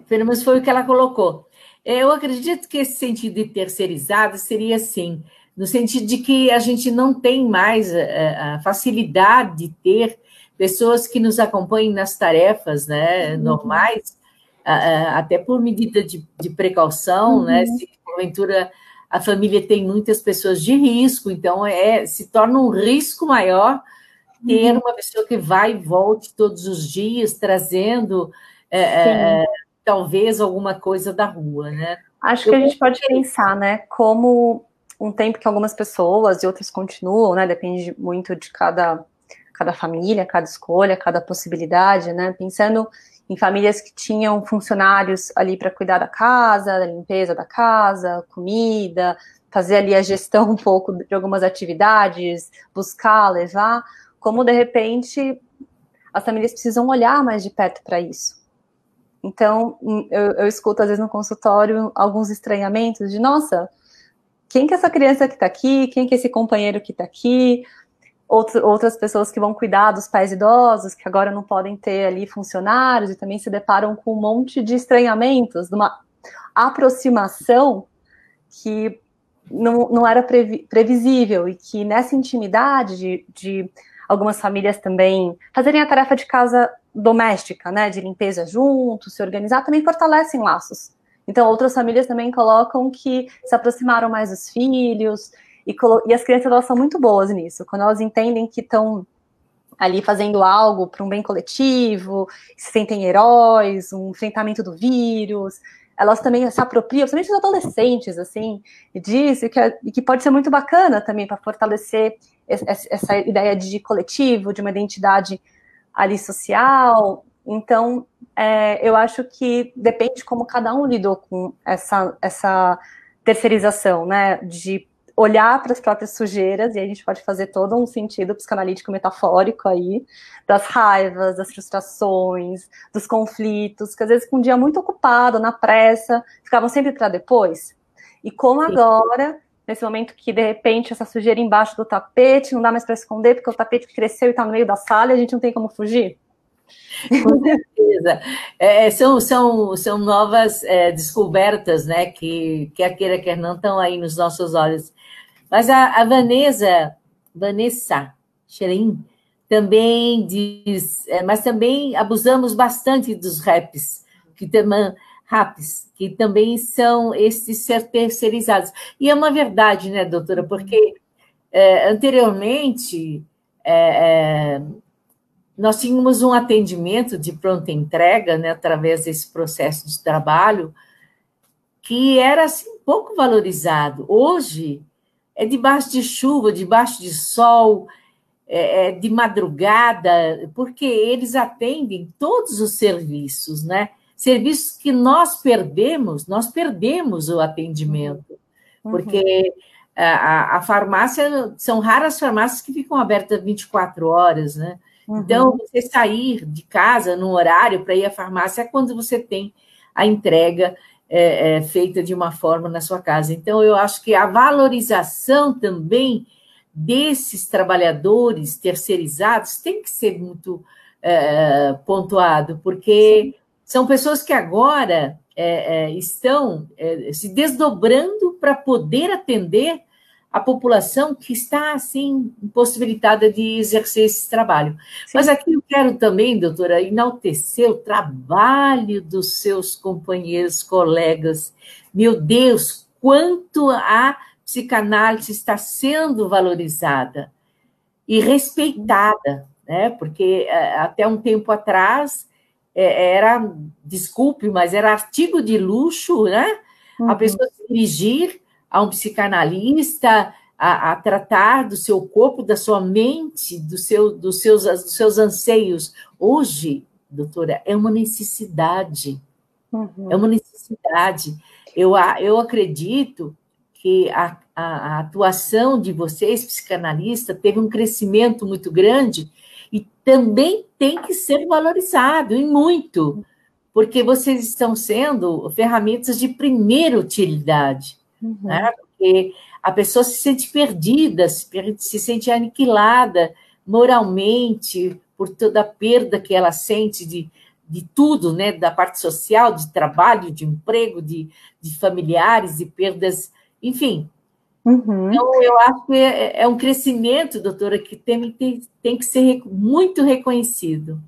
Pelo menos foi o que ela colocou. Eu acredito que esse sentido de terceirizado seria assim, no sentido de que a gente não tem mais a facilidade de ter pessoas que nos acompanhem nas tarefas, né, normais, até por medida de precaução, né, se porventura a família tem muitas pessoas de risco, então se torna um risco maior ter uma pessoa que vai e volte todos os dias, trazendo talvez alguma coisa da rua, né? Acho que a gente pode pensar, né, como um tempo que algumas pessoas e outras continuam, né, depende muito de cada família, cada escolha, cada possibilidade, né, pensando em famílias que tinham funcionários ali para cuidar da casa, da limpeza da casa, comida, fazer ali a gestão um pouco de algumas atividades, buscar, levar, como de repente as famílias precisam olhar mais de perto para isso. Então, eu escuto, às vezes, no consultório, alguns estranhamentos de, nossa, quem que é essa criança que está aqui? Quem que é esse companheiro que está aqui? Outras pessoas que vão cuidar dos pais idosos, que agora não podem ter ali funcionários, e também se deparam com um monte de estranhamentos, de uma aproximação que não era previsível, e que nessa intimidade de algumas famílias também fazerem a tarefa de casa doméstica, né, de limpeza juntos, se organizar, também fortalecem laços. Então, outras famílias também colocam que se aproximaram mais dos filhos, e as crianças, elas são muito boas nisso, quando elas entendem que estão ali fazendo algo para um bem coletivo, se sentem heróis, um enfrentamento do vírus, elas também se apropriam, principalmente os adolescentes, assim, disso, e que pode ser muito bacana também para fortalecer essa ideia de coletivo, de uma identidade ali social. Então, eu acho que depende de como cada um lidou com essa terceirização, né, de olhar para as próprias sujeiras, e a gente pode fazer todo um sentido psicanalítico metafórico aí, das raivas, das frustrações, dos conflitos, que às vezes com um dia muito ocupado, na pressa, ficavam sempre para depois. E como agora, nesse momento que de repente essa sujeira embaixo do tapete, não dá mais para esconder, porque o tapete cresceu e está no meio da sala e a gente não tem como fugir. Com certeza. São novas descobertas, né, que quer queira, quer não, estão aí nos nossos olhos. Mas a Vanessa Scherin, também diz, mas também abusamos bastante dos raps, que também são esses terceirizados. E é uma verdade, né, doutora? Porque anteriormente nós tínhamos um atendimento de pronta entrega, né, através desse processo de trabalho, que era assim, pouco valorizado. Hoje é debaixo de chuva, debaixo de sol, de madrugada, porque eles atendem todos os serviços, né? Serviços que nós perdemos o atendimento, porque a farmácia, são raras farmácias que ficam abertas 24 horas, né? Então, você sair de casa no horário para ir à farmácia é quando você tem a entrega feita de uma forma na sua casa. Então, eu acho que a valorização também desses trabalhadores terceirizados tem que ser muito pontuado, porque são pessoas que agora estão se desdobrando para poder atender a população que está, assim, impossibilitada de exercer esse trabalho. Sim. Mas aqui eu quero também, doutora, enaltecer o trabalho dos seus companheiros, colegas. Meu Deus, quanto a psicanálise está sendo valorizada e respeitada, né? Porque até um tempo atrás era, desculpe, mas era artigo de luxo, né? A pessoa se dirigir a um psicanalista, a tratar do seu corpo, da sua mente, dos seus anseios. Hoje, doutora, é uma necessidade. É uma necessidade. Eu acredito que a atuação de vocês, psicanalistas, teve um crescimento muito grande e também tem que ser valorizado, e muito, porque vocês estão sendo ferramentas de primeira utilidade. Né? Porque a pessoa se sente perdida, se sente aniquilada moralmente por toda a perda que ela sente de tudo, né? Da parte social, de trabalho, de emprego, de familiares, de perdas, enfim. Então, eu acho que é um crescimento, doutora, que tem que ser muito reconhecido.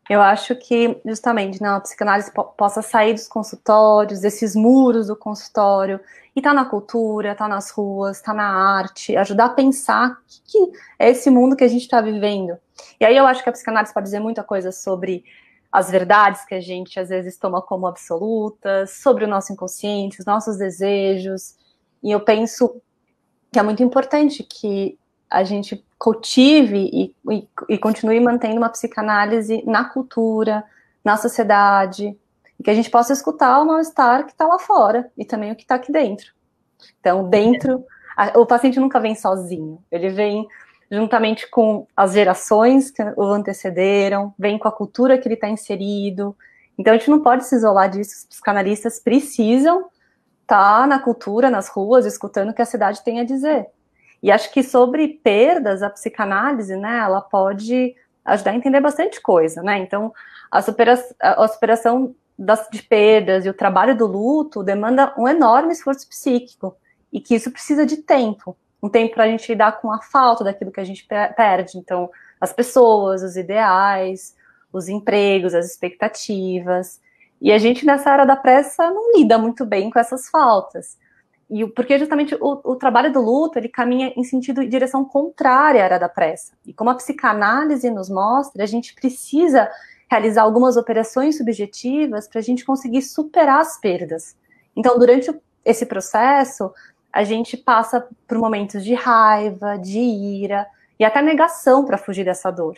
Eu acho que, justamente, a psicanálise possa sair dos consultórios, desses muros do consultório, e tá na cultura, tá nas ruas, tá na arte, ajudar a pensar o que é esse mundo que a gente está vivendo. E aí eu acho que a psicanálise pode dizer muita coisa sobre as verdades que a gente, às vezes, toma como absolutas, sobre o nosso inconsciente, os nossos desejos. E eu penso que é muito importante que a gente cultive e continue mantendo uma psicanálise na cultura, na sociedade, e que a gente possa escutar o mal-estar que está lá fora e também o que está aqui dentro. Então, o paciente nunca vem sozinho, ele vem juntamente com as gerações que o antecederam, vem com a cultura que ele está inserido. Então, a gente não pode se isolar disso, os psicanalistas precisam estar na cultura, nas ruas, escutando o que a cidade tem a dizer. E acho que sobre perdas, a psicanálise, né, ela pode ajudar a entender bastante coisa, né? Então, a superação de perdas e o trabalho do luto demanda um enorme esforço psíquico, e que isso precisa de tempo. Um tempo para a gente lidar com a falta daquilo que a gente perde. Então, as pessoas, os ideais, os empregos, as expectativas. E a gente, nessa era da pressa, não lida muito bem com essas faltas. Porque justamente o trabalho do luto, ele caminha em sentido e direção contrária à era da pressa. E como a psicanálise nos mostra, a gente precisa realizar algumas operações subjetivas para a gente conseguir superar as perdas. Então, durante esse processo, a gente passa por momentos de raiva, de ira e até negação para fugir dessa dor.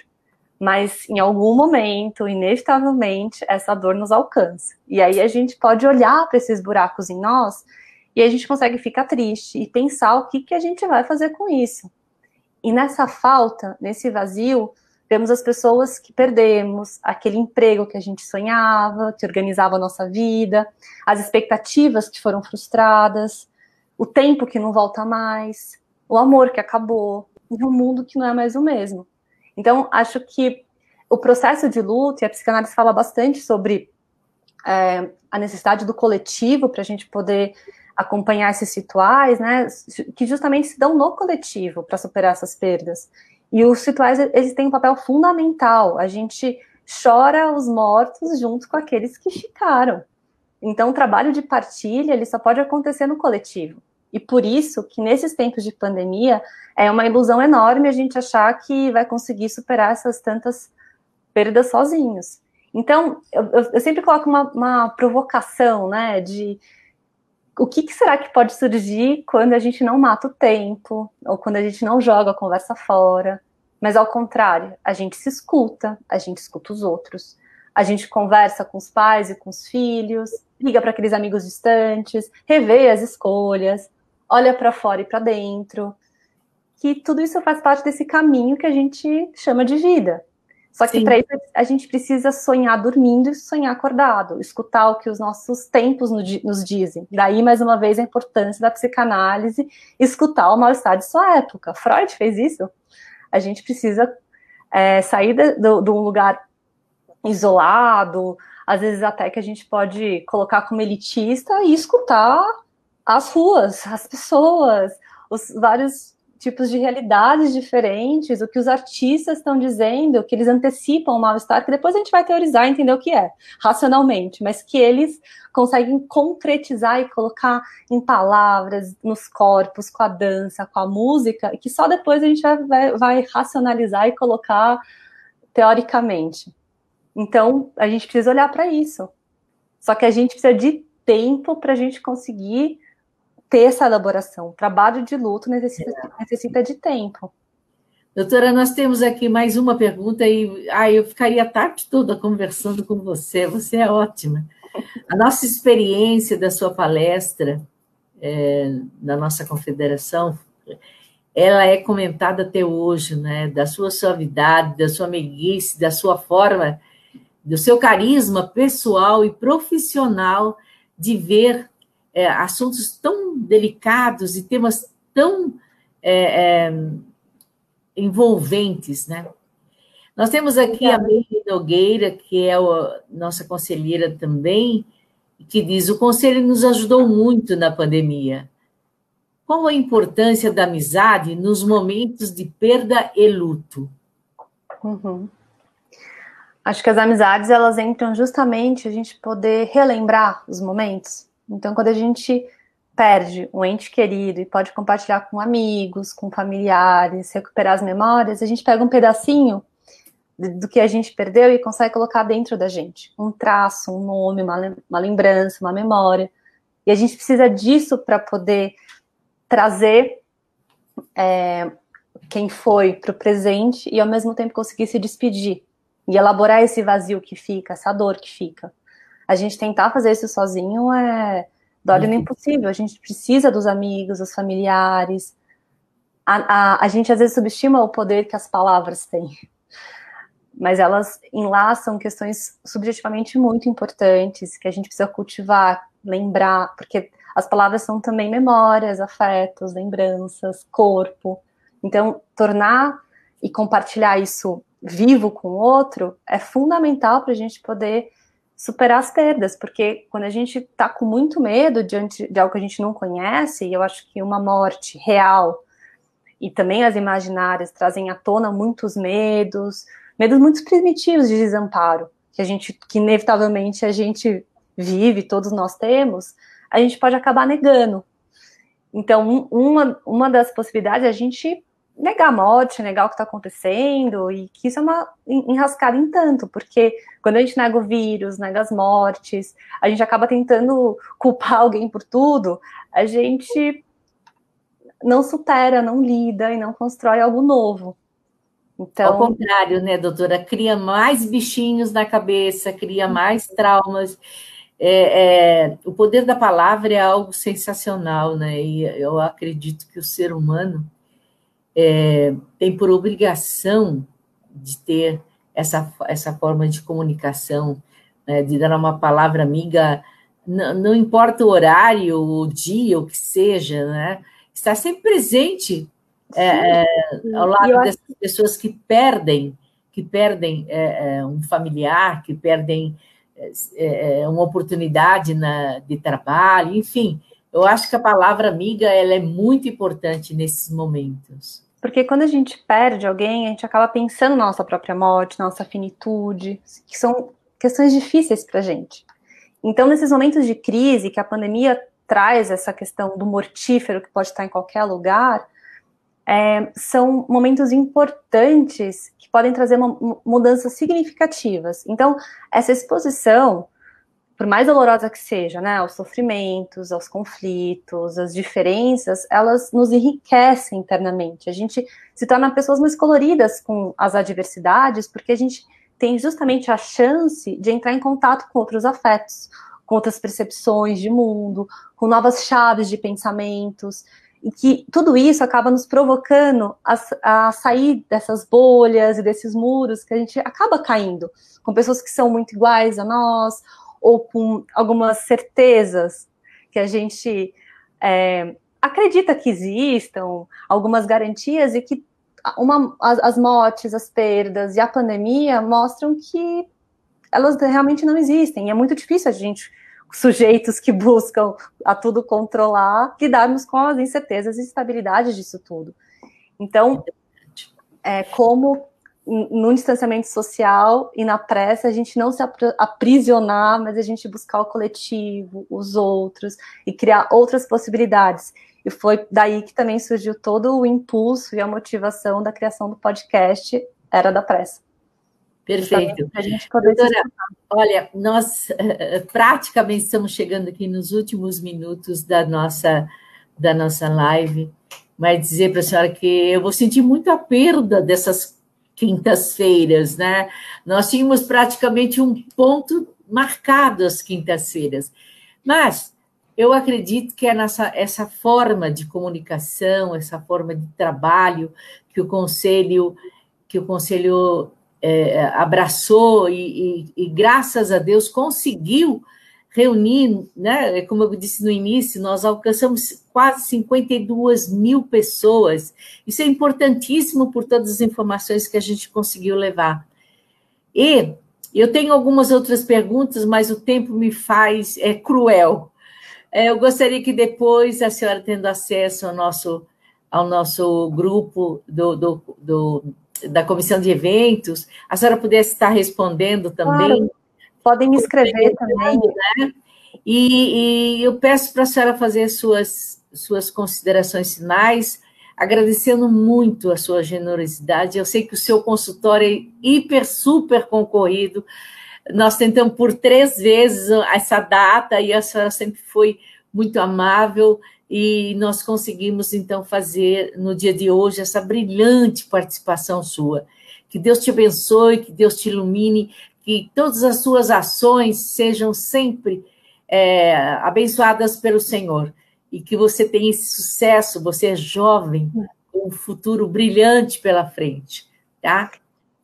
Mas em algum momento, inevitavelmente, essa dor nos alcança. E aí a gente pode olhar para esses buracos em nós e a gente consegue ficar triste e pensar o que a gente vai fazer com isso. E nessa falta, nesse vazio, vemos as pessoas que perdemos, aquele emprego que a gente sonhava, que organizava a nossa vida, as expectativas que foram frustradas, o tempo que não volta mais, o amor que acabou, e um mundo que não é mais o mesmo. Então, acho que o processo de luto, e a psicanálise fala bastante sobre a necessidade do coletivo para a gente poder acompanhar esses rituais, né, que justamente se dão no coletivo para superar essas perdas. E os rituais, eles têm um papel fundamental. A gente chora os mortos junto com aqueles que ficaram. Então, o trabalho de partilha, ele só pode acontecer no coletivo. E por isso que nesses tempos de pandemia, é uma ilusão enorme a gente achar que vai conseguir superar essas tantas perdas sozinhos. Então, eu sempre coloco uma provocação, né, de o que será que pode surgir quando a gente não mata o tempo, ou quando a gente não joga a conversa fora, mas ao contrário, a gente se escuta, a gente escuta os outros, a gente conversa com os pais e com os filhos, liga para aqueles amigos distantes, revê as escolhas, olha para fora e para dentro, que tudo isso faz parte desse caminho que a gente chama de vida. Só que para isso a gente precisa sonhar dormindo e sonhar acordado, escutar o que os nossos tempos nos dizem. Daí, mais uma vez, a importância da psicanálise, escutar o mal-estar de sua época. Freud fez isso. A gente precisa sair de um lugar isolado, às vezes até que a gente pode colocar como elitista e escutar as ruas, as pessoas, os vários tipos de realidades diferentes, o que os artistas estão dizendo, que eles antecipam o mal-estar, que depois a gente vai teorizar e entender o que é, racionalmente, mas que eles conseguem concretizar e colocar em palavras, nos corpos, com a dança, com a música, e que só depois a gente vai racionalizar e colocar teoricamente. Então, a gente precisa olhar para isso. Só que a gente precisa de tempo para a gente conseguir ter essa elaboração. O trabalho de luto necessita de tempo. Doutora, nós temos aqui mais uma pergunta e eu ficaria a tarde toda conversando com você. Você é ótima. A nossa experiência da sua palestra na nossa confederação, ela é comentada até hoje, né? Da sua suavidade, da sua meiguice, da sua forma, do seu carisma pessoal e profissional de ver assuntos tão delicados e temas tão envolventes, né? Nós temos aqui a Meire Nogueira, que é nossa conselheira também, que diz: o conselho nos ajudou muito na pandemia. Qual a importância da amizade nos momentos de perda e luto? Uhum. Acho que as amizades, elas entram justamente a gente poder relembrar os momentos. Então, quando a gente perde um ente querido e pode compartilhar com amigos, com familiares, recuperar as memórias, a gente pega um pedacinho do que a gente perdeu e consegue colocar dentro da gente. Um traço, um nome, uma lembrança, uma memória. E a gente precisa disso para poder trazer quem foi para o presente e, ao mesmo tempo, conseguir se despedir e elaborar esse vazio que fica, essa dor que fica. A gente tentar fazer isso sozinho dói no impossível. A gente precisa dos amigos, dos familiares. A gente, às vezes, subestima o poder que as palavras têm. Mas elas enlaçam questões subjetivamente muito importantes, que a gente precisa cultivar, lembrar, porque as palavras são também memórias, afetos, lembranças, corpo. Então, tornar e compartilhar isso vivo com o outro é fundamental para a gente poder superar as perdas, porque quando a gente está com muito medo diante de algo que a gente não conhece, e eu acho que uma morte real e também as imaginárias trazem à tona muitos medos muito primitivos de desamparo, que inevitavelmente a gente vive, todos nós temos, a gente pode acabar negando. Então, uma das possibilidades é a gente negar a morte, negar o que está acontecendo, e que isso é uma enrascada em tanto, porque quando a gente nega o vírus, nega as mortes, a gente acaba tentando culpar alguém por tudo, a gente não supera, não lida e não constrói algo novo. Então, ao contrário, né, doutora? Cria mais bichinhos na cabeça, cria mais traumas. O poder da palavra é algo sensacional, né? E eu acredito que o ser humano tem por obrigação de ter essa forma de comunicação, né, de dar uma palavra amiga, não importa o horário, o dia, o que seja, né? Estar sempre presente ao lado dessas pessoas que perdem que perdem um familiar, que perdem uma oportunidade de trabalho, enfim. Eu acho que a palavra amiga ela é muito importante nesses momentos. Porque quando a gente perde alguém, a gente acaba pensando na nossa própria morte, na nossa finitude, que são questões difíceis para a gente. Então, nesses momentos de crise, que a pandemia traz essa questão do mortífero, que pode estar em qualquer lugar, são momentos importantes que podem trazer mudanças significativas. Então, essa exposição, por mais dolorosa que seja, né, aos sofrimentos, aos conflitos, às diferenças, elas nos enriquecem internamente. A gente se torna pessoas mais coloridas com as adversidades, porque a gente tem justamente a chance de entrar em contato com outros afetos, com outras percepções de mundo, com novas chaves de pensamentos, e que tudo isso acaba nos provocando a sair dessas bolhas e desses muros que a gente acaba caindo, com pessoas que são muito iguais a nós, ou com algumas certezas que a gente acredita que existam, algumas garantias, e que as mortes, as perdas e a pandemia mostram que elas realmente não existem. E é muito difícil a gente, sujeitos que buscam a tudo controlar, lidarmos com as incertezas e instabilidades disso tudo. Então, como no distanciamento social e na prece, a gente não se aprisionar, mas a gente buscar o coletivo, os outros, e criar outras possibilidades. E foi daí que também surgiu todo o impulso e a motivação da criação do podcast Era da Prece. Perfeito. A gente doutora, olha, nós praticamente estamos chegando aqui nos últimos minutos da nossa live, mas dizer para a senhora que eu vou sentir muito a perda dessas quintas-feiras, né? Nós tínhamos praticamente um ponto marcado às quintas-feiras, mas eu acredito que essa forma de comunicação, essa forma de trabalho que o Conselho abraçou e, graças a Deus, conseguiu reunir, né? Como eu disse no início, nós alcançamos quase 52 mil pessoas. Isso é importantíssimo por todas as informações que a gente conseguiu levar. E eu tenho algumas outras perguntas, mas o tempo me faz cruel. Eu gostaria que depois, a senhora tendo acesso ao nosso grupo da comissão de eventos, a senhora pudesse estar respondendo também. Claro. Podem me escrever também. Né? E eu peço para a senhora fazer suas considerações finais, agradecendo muito a sua generosidade. Eu sei que o seu consultório é hiper, super concorrido. Nós tentamos por 3 vezes essa data e a senhora sempre foi muito amável e nós conseguimos, então, fazer no dia de hoje essa brilhante participação sua. Que Deus te abençoe, que Deus te ilumine, que todas as suas ações sejam sempre abençoadas pelo Senhor e que você tenha esse sucesso, você é jovem, com um futuro brilhante pela frente, tá?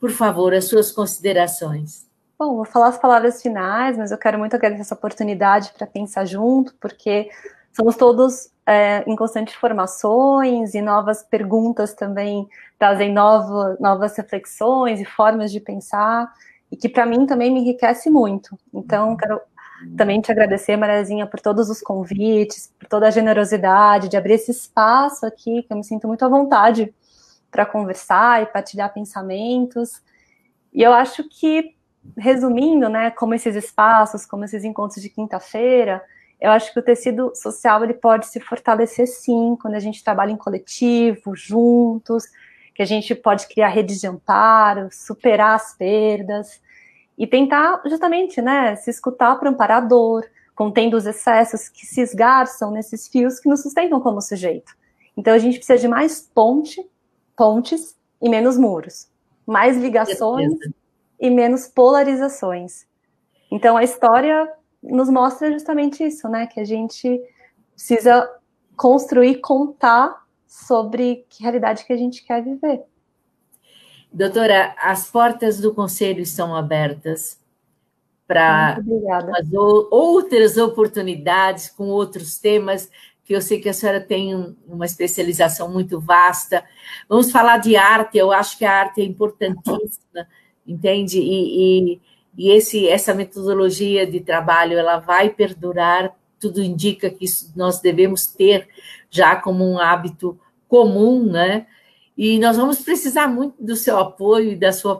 Por favor, as suas considerações. Bom, vou falar as palavras finais, mas eu quero muito agradecer essa oportunidade para pensar junto, porque somos todos em constantes formações e novas perguntas também trazem novas reflexões e formas de pensar, e que para mim também me enriquece muito. Então, quero também te agradecer, Mariazinha, por todos os convites, por toda a generosidade de abrir esse espaço aqui, que eu me sinto muito à vontade para conversar e partilhar pensamentos. E eu acho que, resumindo, né, como esses espaços, como esses encontros de quinta-feira, eu acho que o tecido social ele pode se fortalecer sim, quando a gente trabalha em coletivo, juntos, que a gente pode criar redes de amparo, superar as perdas e tentar justamente, né, se escutar para amparar a dor, contendo os excessos que se esgarçam nesses fios que nos sustentam como sujeito. Então a gente precisa de mais pontes e menos muros, mais ligações e menos polarizações. Então a história nos mostra justamente isso, né, que a gente precisa construir, contar sobre que realidade que a gente quer viver. Doutora, as portas do Conselho estão abertas para outras oportunidades, com outros temas, que eu sei que a senhora tem uma especialização muito vasta. Vamos falar de arte, eu acho que a arte é importantíssima, entende? Essa metodologia de trabalho, ela vai perdurar, tudo indica que nós devemos ter já como um hábito comum, né? E nós vamos precisar muito do seu apoio e da sua